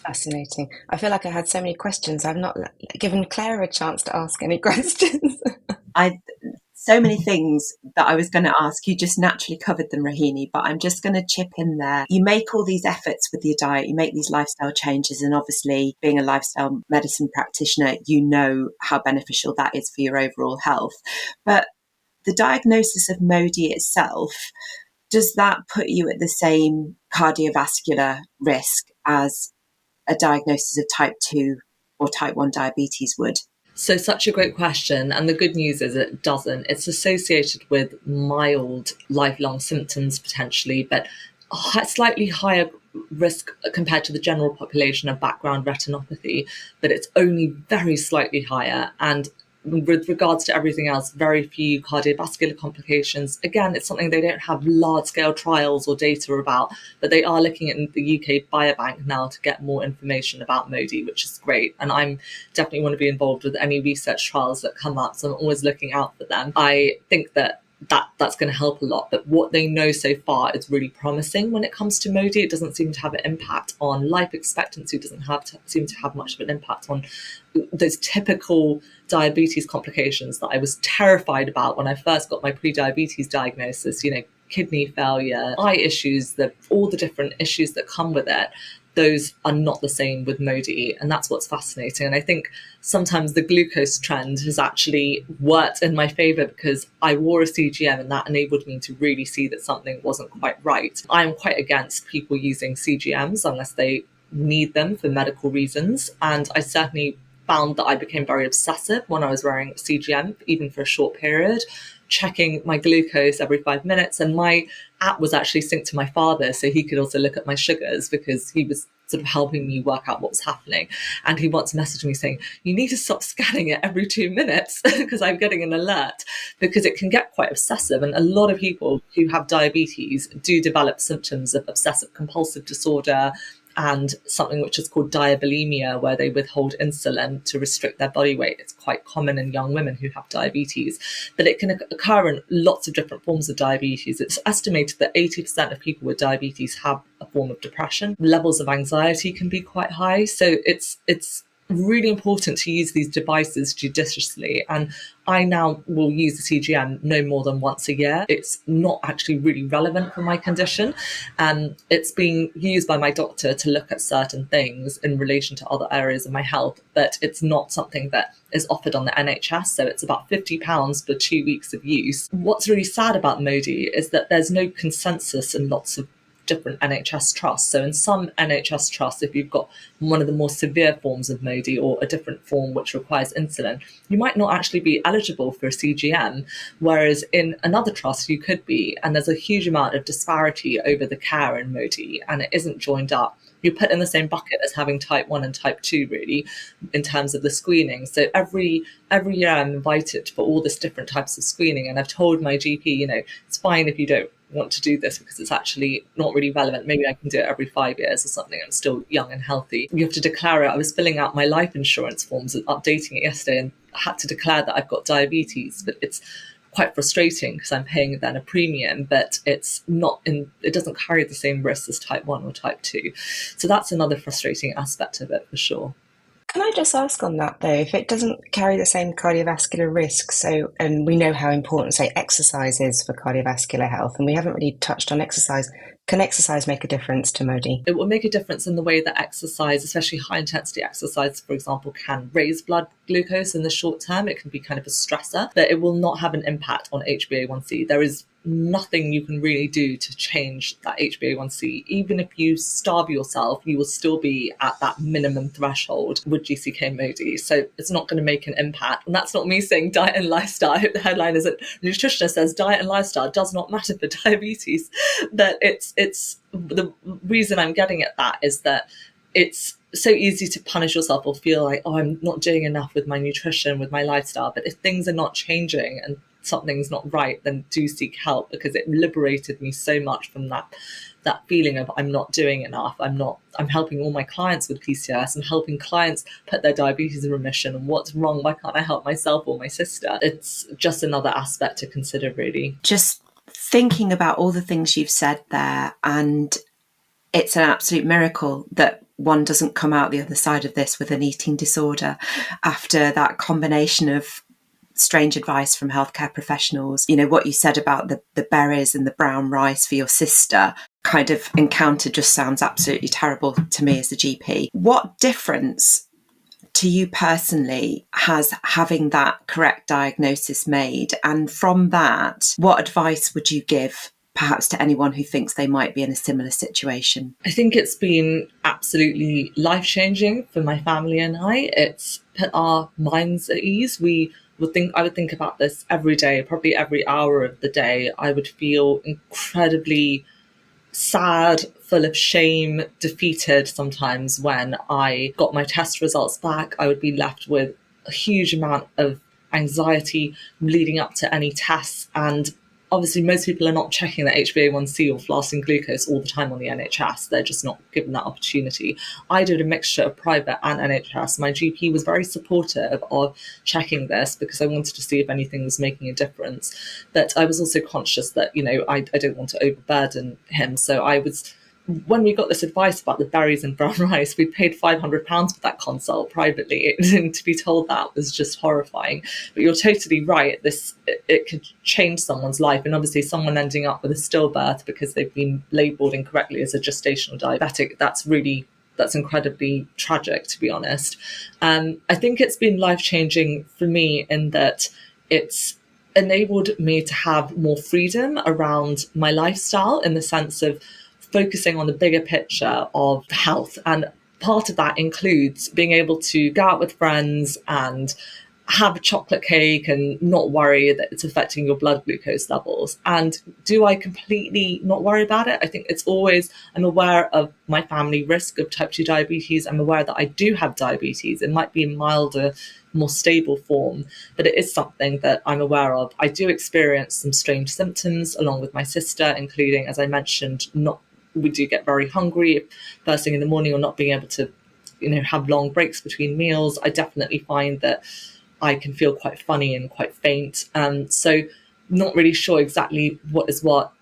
Fascinating. I feel like I had so many questions. I've not given Claire a chance to ask any questions. So many things that I was going to ask, you just naturally covered them, Rohini, but I'm just going to chip in there. You make all these efforts with your diet, you make these lifestyle changes, and obviously being a lifestyle medicine practitioner, you know how beneficial that is for your overall health. But the diagnosis of Mody itself, does that put you at the same cardiovascular risk as a diagnosis of type 2 or type 1 diabetes would? So such a great question. And the good news is it doesn't. It's associated with mild lifelong symptoms potentially, but slightly higher risk compared to the general population of background retinopathy, but it's only very slightly higher. And with regards to everything else, very few cardiovascular complications. Again, it's something they don't have large-scale trials or data about, but they are looking at the UK Biobank now to get more information about Mody, which is great. And I'm definitely want to be involved with any research trials that come up, so I'm always looking out for them. I think that's going to help a lot. But what they know so far is really promising when it comes to Mody. It doesn't seem to have an impact on life expectancy, doesn't seem to have much of an impact on those typical diabetes complications that I was terrified about when I first got my pre-diabetes diagnosis, kidney failure, eye issues, all the different issues that come with it. Those are not the same with Mody, and that's what's fascinating. And I think sometimes the glucose trend has actually worked in my favor because I wore a CGM and that enabled me to really see that something wasn't quite right. I'm quite against people using CGMs unless they need them for medical reasons, and I certainly found that I became very obsessive when I was wearing CGM, even for a short period, checking my glucose every 5 minutes. And my app was actually synced to my father, so he could also look at my sugars because he was sort of helping me work out what was happening. And he once messaged me saying, you need to stop scanning it every 2 minutes because I'm getting an alert, because it can get quite obsessive. And a lot of people who have diabetes do develop symptoms of obsessive compulsive disorder and something which is called diabulimia, where they withhold insulin to restrict their body weight. It's quite common in young women who have diabetes, but it can occur in lots of different forms of diabetes. It's estimated that 80% of people with diabetes have a form of depression. Levels of anxiety can be quite high. So it's really important to use these devices judiciously. And I now will use the CGM no more than once a year. It's not actually really relevant for my condition. It's being used by my doctor to look at certain things in relation to other areas of my health, but it's not something that is offered on the NHS. So it's about £50 for 2 weeks of use. What's really sad about Mody is that there's no consensus in lots of different NHS trusts. So in some NHS trusts, if you've got one of the more severe forms of Mody or a different form which requires insulin, you might not actually be eligible for a CGM, whereas in another trust you could be. And there's a huge amount of disparity over the care in Mody, and it isn't joined up. You're put in the same bucket as having type 1 and type 2, really, in terms of the screening. So every year I'm invited for all this different types of screening. And I've told my GP, it's fine if you don't want to do this because it's actually not really relevant. Maybe I can do it every 5 years or something. I'm still young and healthy. You have to declare it. I was filling out my life insurance forms and updating it yesterday and had to declare that I've got diabetes, but it's quite frustrating because I'm paying then a premium, but it doesn't carry the same risks as type 1 or type 2. So that's another frustrating aspect of it for sure. Can I just ask on that though, if it doesn't carry the same cardiovascular risks, so we know how important, say, exercise is for cardiovascular health, and we haven't really touched on exercise. Can exercise make a difference to Mody? It will make a difference in the way that exercise, especially high intensity exercise, for example, can raise blood glucose in the short term. It can be kind of a stressor, but it will not have an impact on HbA1c. There is nothing you can really do to change that HbA1c. Even if you starve yourself, you will still be at that minimum threshold with GCK Mody. So it's not going to make an impact. And that's not me saying diet and lifestyle. I hope the headline is that nutritionist says diet and lifestyle does not matter for diabetes. That it's the reason I'm getting at that is that it's so easy to punish yourself or feel like, oh, I'm not doing enough with my nutrition, with my lifestyle. But if things are not changing and something's not right, then do seek help, because it liberated me so much from that feeling of I'm not doing enough. I'm helping all my clients with PCOS. I'm helping clients put their diabetes in remission. And what's wrong? Why can't I help myself or my sister? It's just another aspect to consider, really. Just thinking about all the things you've said there, and it's an absolute miracle that one doesn't come out the other side of this with an eating disorder after that combination of strange advice from healthcare professionals. What you said about the berries and the brown rice for your sister kind of encounter just sounds absolutely terrible to me as a GP. What difference to you personally has having that correct diagnosis made? And from that, what advice would you give perhaps to anyone who thinks they might be in a similar situation? I think it's been absolutely life-changing for my family and I. It's put our minds at ease. I would think about this every day, probably every hour of the day. I would feel incredibly sad, full of shame, defeated sometimes when I got my test results back. I would be left with a huge amount of anxiety leading up to any tests. And obviously most people are not checking their HbA1c or fasting glucose all the time on the NHS. They're just not given that opportunity. I did a mixture of private and NHS. My GP was very supportive of checking this because I wanted to see if anything was making a difference. But I was also conscious that, I don't want to overburden him. So when we got this advice about the berries and brown rice, we paid £500 for that consult privately. And to be told that was just horrifying. But you're totally right. It could change someone's life. And obviously someone ending up with a stillbirth because they've been labelled incorrectly as a gestational diabetic, that's incredibly tragic, to be honest. I think it's been life-changing for me in that it's enabled me to have more freedom around my lifestyle, in the sense of focusing on the bigger picture of health. And part of that includes being able to go out with friends and have a chocolate cake and not worry that it's affecting your blood glucose levels. And do I completely not worry about it? I think it's always, I'm aware of my family risk of type 2 diabetes. I'm aware that I do have diabetes. It might be in milder, more stable form, but it is something that I'm aware of. I do experience some strange symptoms along with my sister, including, as I mentioned, we do get very hungry first thing in the morning, or not being able to, have long breaks between meals. I definitely find that I can feel quite funny and quite faint. So not really sure exactly what is what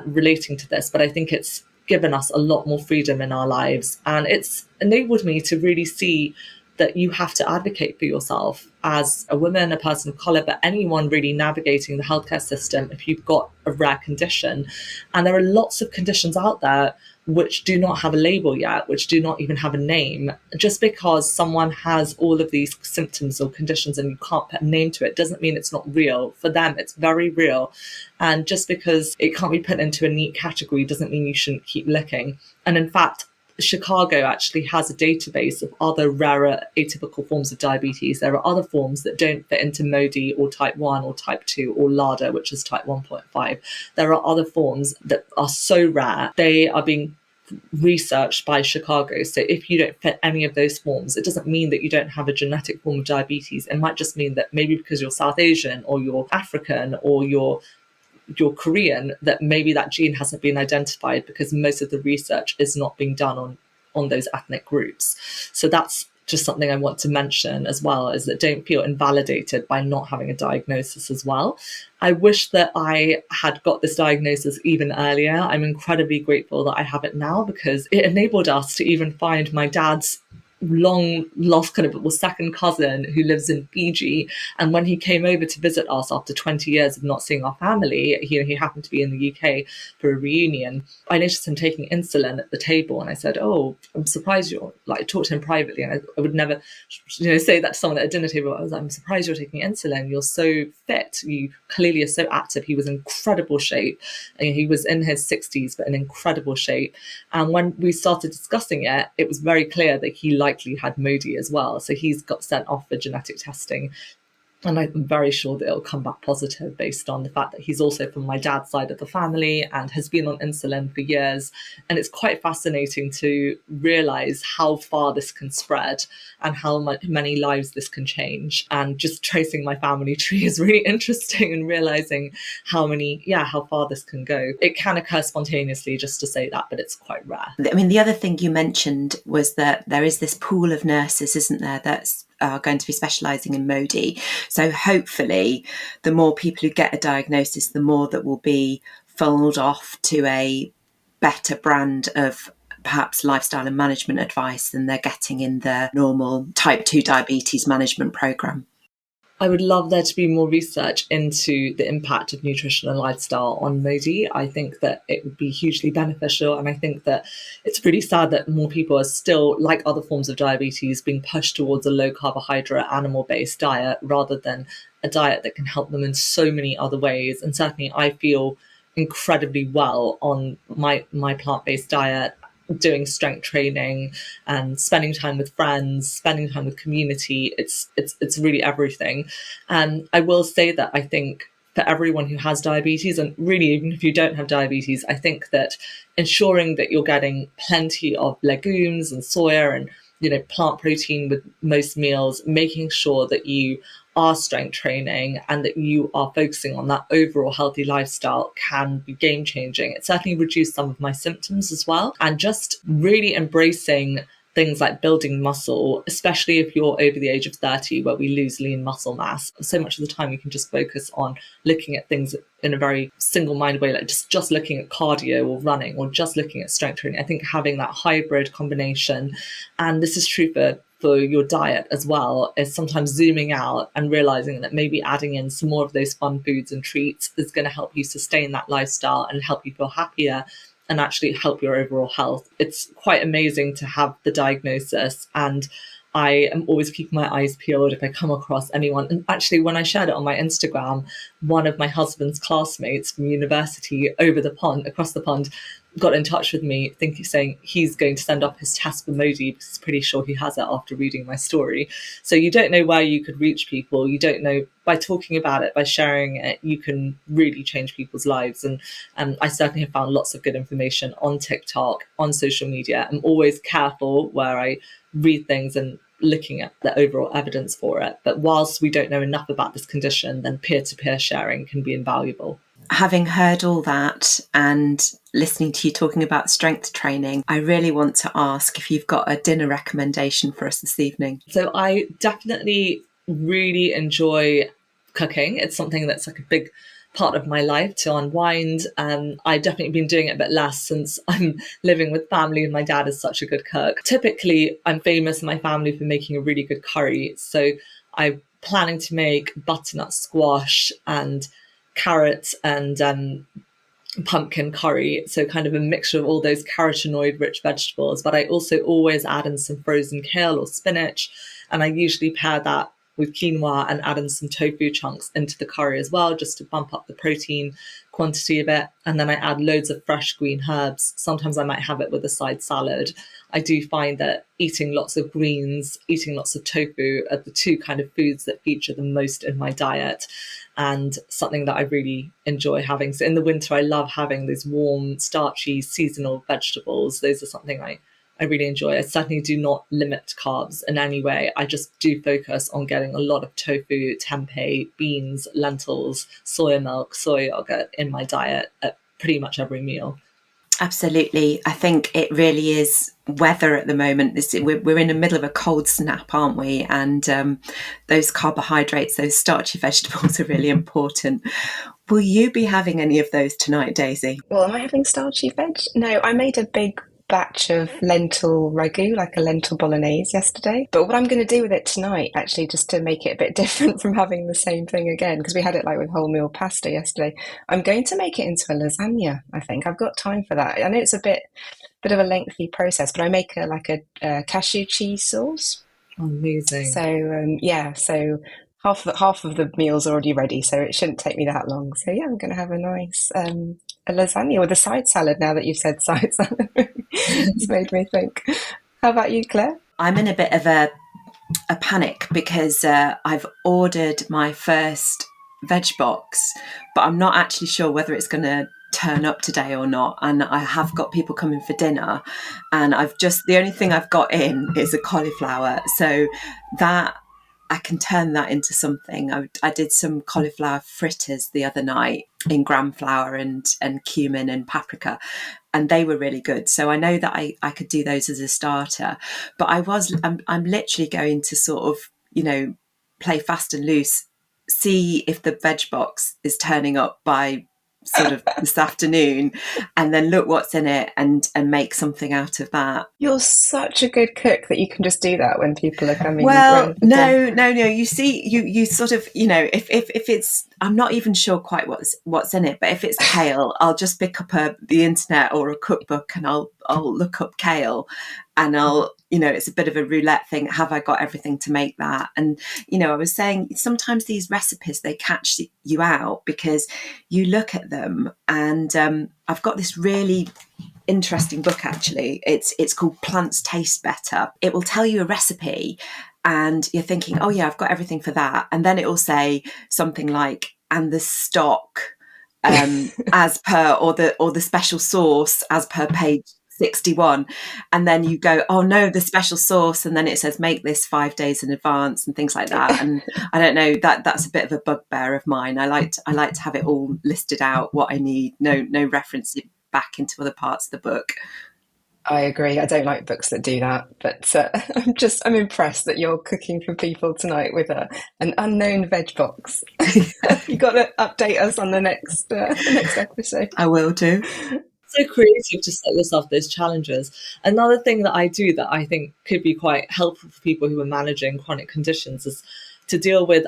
relating to this, but I think it's given us a lot more freedom in our lives. And it's enabled me to really see that you have to advocate for yourself as a woman, a person of colour, but anyone really navigating the healthcare system if you've got a rare condition. And there are lots of conditions out there which do not have a label yet, which do not even have a name. Just because someone has all of these symptoms or conditions and you can't put a name to it doesn't mean it's not real. For them, it's very real. And just because it can't be put into a neat category doesn't mean you shouldn't keep looking. And in fact, Chicago actually has a database of other rarer atypical forms of diabetes. There are other forms that don't fit into Mody or type 1 or type 2 or LADA, which is type 1.5. There are other forms that are so rare, they are being researched by Chicago. So if you don't fit any of those forms, it doesn't mean that you don't have a genetic form of diabetes. It might just mean that maybe because you're South Asian or you're African or you're Korean, that maybe that gene hasn't been identified because most of the research is not being done on those ethnic groups. So that's just something I want to mention as well, is that don't feel invalidated by not having a diagnosis as well. I wish that I had got this diagnosis even earlier. I'm incredibly grateful that I have it now, because it enabled us to even find my dad's long lost second cousin who lives in Fiji. And when he came over to visit us after 20 years of not seeing our family, he happened to be in the UK for a reunion. I noticed him taking insulin at the table, and I said, "Oh, I'm surprised you're," I talked to him privately, and I would never say that to someone at a dinner table. I was like, "I'm surprised you're taking insulin. You're so fit. You clearly are so active." He was in incredible shape, and he was in his 60s but in incredible shape. And when we started discussing it, it was very clear that he likely had Mody as well. So he's got sent off for genetic testing. And I'm very sure that it'll come back positive based on the fact that he's also from my dad's side of the family and has been on insulin for years. And it's quite fascinating to realize how far this can spread and how many lives this can change. And just tracing my family tree is really interesting, and realizing how far this can go. It can occur spontaneously, just to say that, but it's quite rare. I mean, the other thing you mentioned was that there is this pool of nurses, isn't there, that's going to be specialising in Mody. So hopefully the more people who get a diagnosis, the more that will be funneled off to a better brand of perhaps lifestyle and management advice than they're getting in the normal type 2 diabetes management programme. I would love there to be more research into the impact of nutrition and lifestyle on Mody. I think that it would be hugely beneficial. And I think that it's really sad that more people are still, like other forms of diabetes, being pushed towards a low carbohydrate, animal-based diet rather than a diet that can help them in so many other ways. And certainly I feel incredibly well on my plant-based diet, doing strength training and spending time with friends, spending time with community. It's really everything. And I will say that I think for everyone who has diabetes, and really even if you don't have diabetes, I think that ensuring that you're getting plenty of legumes and soya and plant protein with most meals, making sure that you are strength training and that you are focusing on that overall healthy lifestyle can be game changing. It certainly reduced some of my symptoms as well. And just really embracing things like building muscle, especially if you're over the age of 30, where we lose lean muscle mass. So much of the time you can just focus on looking at things in a very single-minded way, like just looking at cardio or running or just looking at strength training. I think having that hybrid combination, and this is true for your diet as well, is sometimes zooming out and realizing that maybe adding in some more of those fun foods and treats is going to help you sustain that lifestyle and help you feel happier and actually help your overall health. It's quite amazing to have the diagnosis, and I am always keeping my eyes peeled if I come across anyone. And actually, when I shared it on my Instagram, one of my husband's classmates from university across the pond, got in touch with me saying he's going to send off his test for Mody because he's pretty sure he has it after reading my story. So you don't know where you could reach people. You don't know, by talking about it, by sharing it, you can really change people's lives. And I certainly have found lots of good information on TikTok, on social media. I'm always careful where I read things and looking at the overall evidence for it. But whilst we don't know enough about this condition, then peer-to-peer sharing can be invaluable. Having heard all that and listening to you talking about strength training, I really want to ask if you've got a dinner recommendation for us this evening. So I definitely really enjoy cooking. It's something that's like a big part of my life to unwind. I've definitely been doing it a bit less since I'm living with family and my dad is such a good cook. Typically, I'm famous in my family for making a really good curry. So I'm planning to make butternut squash and carrot and pumpkin curry, so kind of a mixture of all those carotenoid rich vegetables. But I also always add in some frozen kale or spinach, and I usually pair that with quinoa and add in some tofu chunks into the curry as well, just to bump up the protein quantity of it. And then I add loads of fresh green herbs. Sometimes I might have it with a side salad. I do find that eating lots of greens, eating lots of tofu are the two kind of foods that feature the most in my diet, and something that I really enjoy having. So in the winter, I love having these warm, starchy, seasonal vegetables. Those are something I really enjoy. I certainly do not limit carbs in any way. I just do focus on getting a lot of tofu, tempeh, beans, lentils, soya milk, soy yogurt in my diet at pretty much every meal. Absolutely. I think it really is weather at the moment. We're in the middle of a cold snap, aren't we? And those carbohydrates, those starchy vegetables are really important. Will you be having any of those tonight, Daisy? Well, am I having starchy veg? No, I made a big batch of lentil ragu, like a lentil bolognese yesterday. But what I'm going to do with it tonight, actually, just to make it a bit different from having the same thing again, because we had it like with wholemeal pasta yesterday, I'm going to make it into a lasagna. I think I've got time for that. I know it's a bit of a lengthy process, but I make a cashew cheese sauce. Amazing. So so half of the meal's already ready, so it shouldn't take me that long. So yeah, I'm going to have a nice a lasagna with a side salad. Now that you've said side salad, it's made me think. How about you, Claire? I'm in a bit of a panic because I've ordered my first veg box, but I'm not actually sure whether it's going to turn up today or not. And I have got people coming for dinner, and the only thing I've got in is a cauliflower. So that I can turn that into something. I did some cauliflower fritters the other night in gram flour and cumin and paprika, and they were really good. So I know that I could do those as a starter. But I'm literally going to sort of, play fast and loose, see if the veg box is turning up by sort of this afternoon, and then look what's in it and make something out of that. You're such a good cook that you can just do that when people are coming. Well, no. You see, you sort of, if it's, I'm not even sure quite what's in it, but if it's kale, I'll just pick up the internet or a cookbook and I'll look up kale, and it's a bit of a roulette thing. Have I got everything to make that? And, I was saying sometimes these recipes, they catch you out because you look at them, and I've got this really interesting book, actually. It's called Plants Taste Better. It will tell you a recipe and you're thinking, oh yeah, I've got everything for that. And then it will say something like, and the stock as per, or the special sauce as per page 61, and then you go, oh no, the special sauce, and then it says make this 5 days in advance and things like that. And I don't know, that's a bit of a bugbear of mine. I like to have it all listed out, what I need, no reference back into other parts of the book. I agree. I don't like books that do that, but I'm impressed that you're cooking for people tonight with an unknown veg box. You've got to update us on the next episode. I will do. So creative to set yourself those challenges. Another thing that I do that I think could be quite helpful for people who are managing chronic conditions is to deal with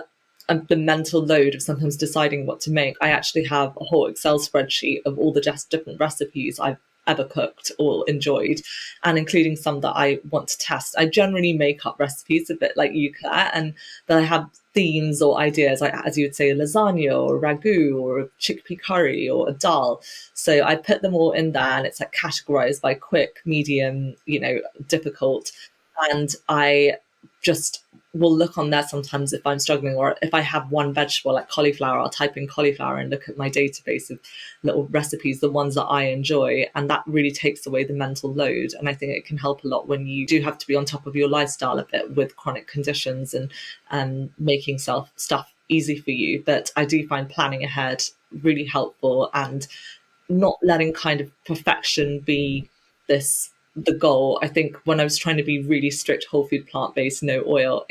the mental load of sometimes deciding what to make. I actually have a whole Excel spreadsheet of all the just different recipes I've ever cooked or enjoyed, and including some that I want to test. I generally make up recipes a bit like you, Claire, and then I have themes or ideas, like as you would say, a lasagna or a ragu or a chickpea curry or a dal. So I put them all in there, and it's like categorized by quick, medium, difficult. And I just will look on there sometimes if I'm struggling, or if I have one vegetable like cauliflower, I'll type in cauliflower and look at my database of little recipes, the ones that I enjoy, and that really takes away the mental load. And I think it can help a lot when you do have to be on top of your lifestyle a bit with chronic conditions and making stuff easy for you. But I do find planning ahead really helpful, and not letting kind of perfection be the goal. I think when I was trying to be really strict whole food, plant-based, no oil,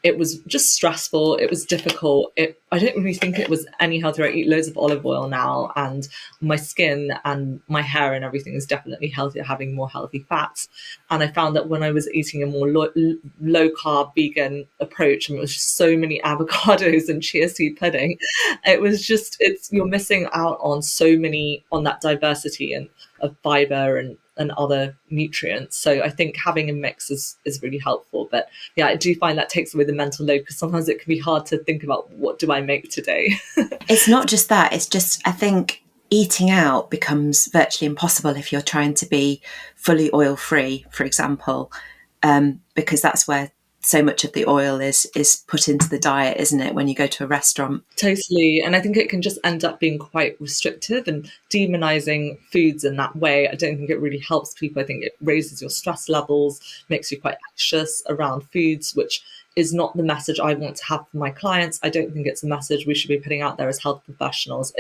it was just stressful. It was difficult. I don't really think it was any healthier. I eat loads of olive oil now, and my skin and my hair and everything is definitely healthier, having more healthy fats. And I found that when I was eating a more low carb vegan approach, and it was just so many avocados and chia seed pudding, you're missing out on on that diversity and of fiber and other nutrients. So I think having a mix is really helpful. But yeah, I do find that takes away the mental load, because sometimes it can be hard to think about, what do I make today? It's not just that, it's just, I think eating out becomes virtually impossible if you're trying to be fully oil free, for example, because that's where so much of the oil is put into the diet, isn't it, when you go to a restaurant? Totally. And I think it can just end up being quite restrictive and demonizing foods in that way. I don't think it really helps people. I think it raises your stress levels, makes you quite anxious around foods, which is not the message I want to have for my clients. I don't think it's a message we should be putting out there as health professionals.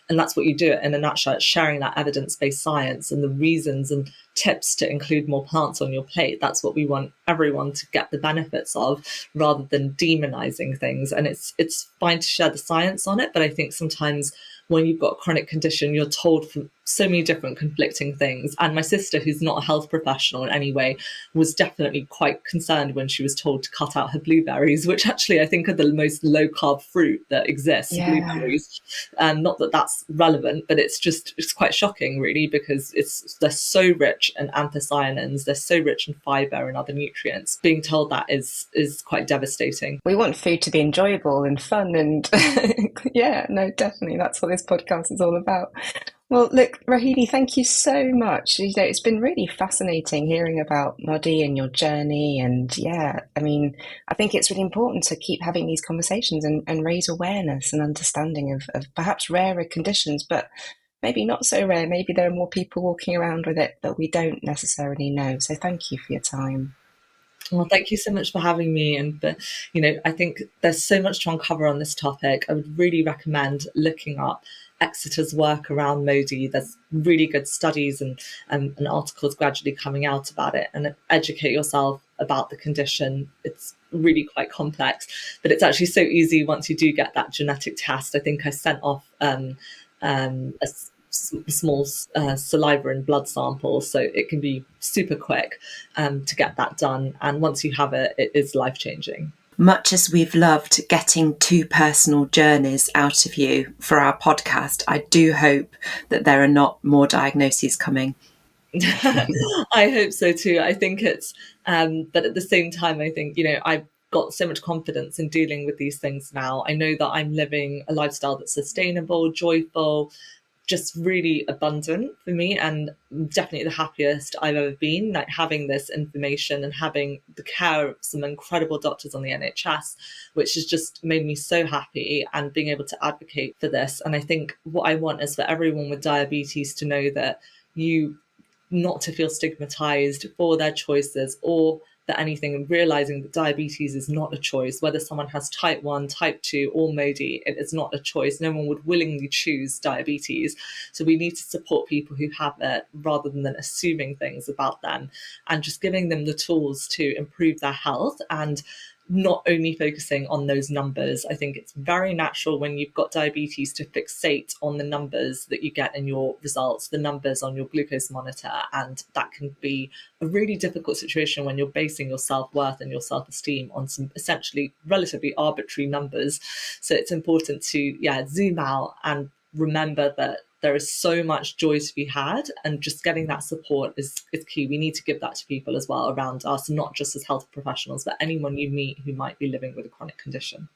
And that's what you do it in a nutshell. It's sharing that evidence-based science and the reasons and tips to include more plants on your plate. That's what we want everyone to get the benefits of, rather than demonizing things. And it's fine to share the science on it, but I think sometimes when you've got a chronic condition, you're told for so many different conflicting things. And my sister, who's not a health professional in any way, was definitely quite concerned when she was told to cut out her blueberries, which actually I think are the most low carb fruit that exists, blueberries. Not that that's relevant, but it's quite shocking, really, because they're so rich in anthocyanins, they're so rich in fiber and other nutrients. Being told that is quite devastating. We want food to be enjoyable and fun, and yeah, no, definitely, that's what this podcast is all about. Well, look, Rohini, thank you so much. It's been really fascinating hearing about Mody and your journey. And yeah, I mean, I think it's really important to keep having these conversations and raise awareness and understanding of perhaps rarer conditions, but maybe not so rare. Maybe there are more people walking around with it that we don't necessarily know. So thank you for your time. Well, thank you so much for having me. And, I think there's so much to uncover on this topic. I would really recommend looking up Exeter's work around Mody. There's really good studies and articles gradually coming out about it, and educate yourself about the condition. It's really quite complex, but it's actually so easy once you do get that genetic test. I think I sent off a small saliva and blood sample, so it can be super quick to get that done. And once you have it, it is life-changing. Much as we've loved getting two personal journeys out of you for our podcast, I do hope that there are not more diagnoses coming. I hope so too. I think it's, but at the same time, I think, I've got so much confidence in dealing with these things now. I know that I'm living a lifestyle that's sustainable, joyful, just really abundant for me, and definitely the happiest I've ever been, like having this information and having the care of some incredible doctors on the NHS, which has just made me so happy, and being able to advocate for this. And I think what I want is for everyone with diabetes to know that not to feel stigmatized for their choices or for anything, and realizing that diabetes is not a choice. Whether someone has type 1, type 2 or Mody, it is not a choice. No one would willingly choose diabetes. So we need to support people who have it, rather than assuming things about them, and just giving them the tools to improve their health, and not only focusing on those numbers. I think it's very natural when you've got diabetes to fixate on the numbers that you get in your results, the numbers on your glucose monitor. And that can be a really difficult situation when you're basing your self-worth and your self-esteem on some essentially relatively arbitrary numbers. So it's important to, zoom out and remember that there is so much joy to be had, and just getting that support is key. We need to give that to people as well around us, not just as health professionals, but anyone you meet who might be living with a chronic condition.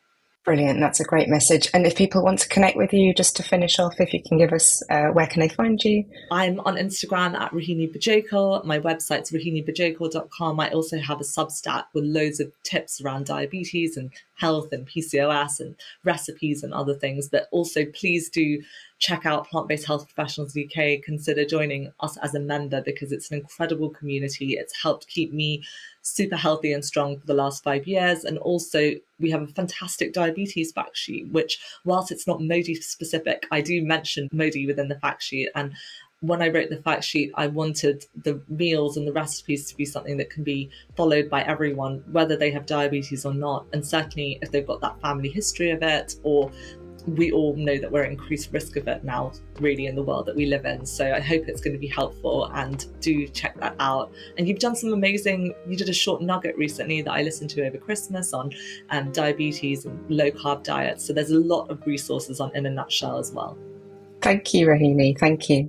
Brilliant. That's a great message. And if people want to connect with you, just to finish off, if you can give us, where can they find you? I'm on Instagram at Rohini Bajekal. My website's rohinibajekal.com. I also have a Substack with loads of tips around diabetes and health and PCOS and recipes and other things. But also, please do check out Plant-Based Health Professionals UK. Consider joining us as a member, because it's an incredible community. It's helped keep me super healthy and strong for the last 5 years. And also, we have a fantastic diabetes fact sheet, which, whilst it's not Mody specific, I do mention Mody within the fact sheet. And when I wrote the fact sheet, I wanted the meals and the recipes to be something that can be followed by everyone, whether they have diabetes or not. And certainly if they've got that family history of it, or we all know that we're at increased risk of it now, really, in the world that we live in. So I hope it's going to be helpful, and do check that out. And you've done some amazing, you did a short nugget recently that I listened to over Christmas on diabetes and low carb diets. So there's a lot of resources on In a Nutshell as well. Thank you, Rohini. Thank you.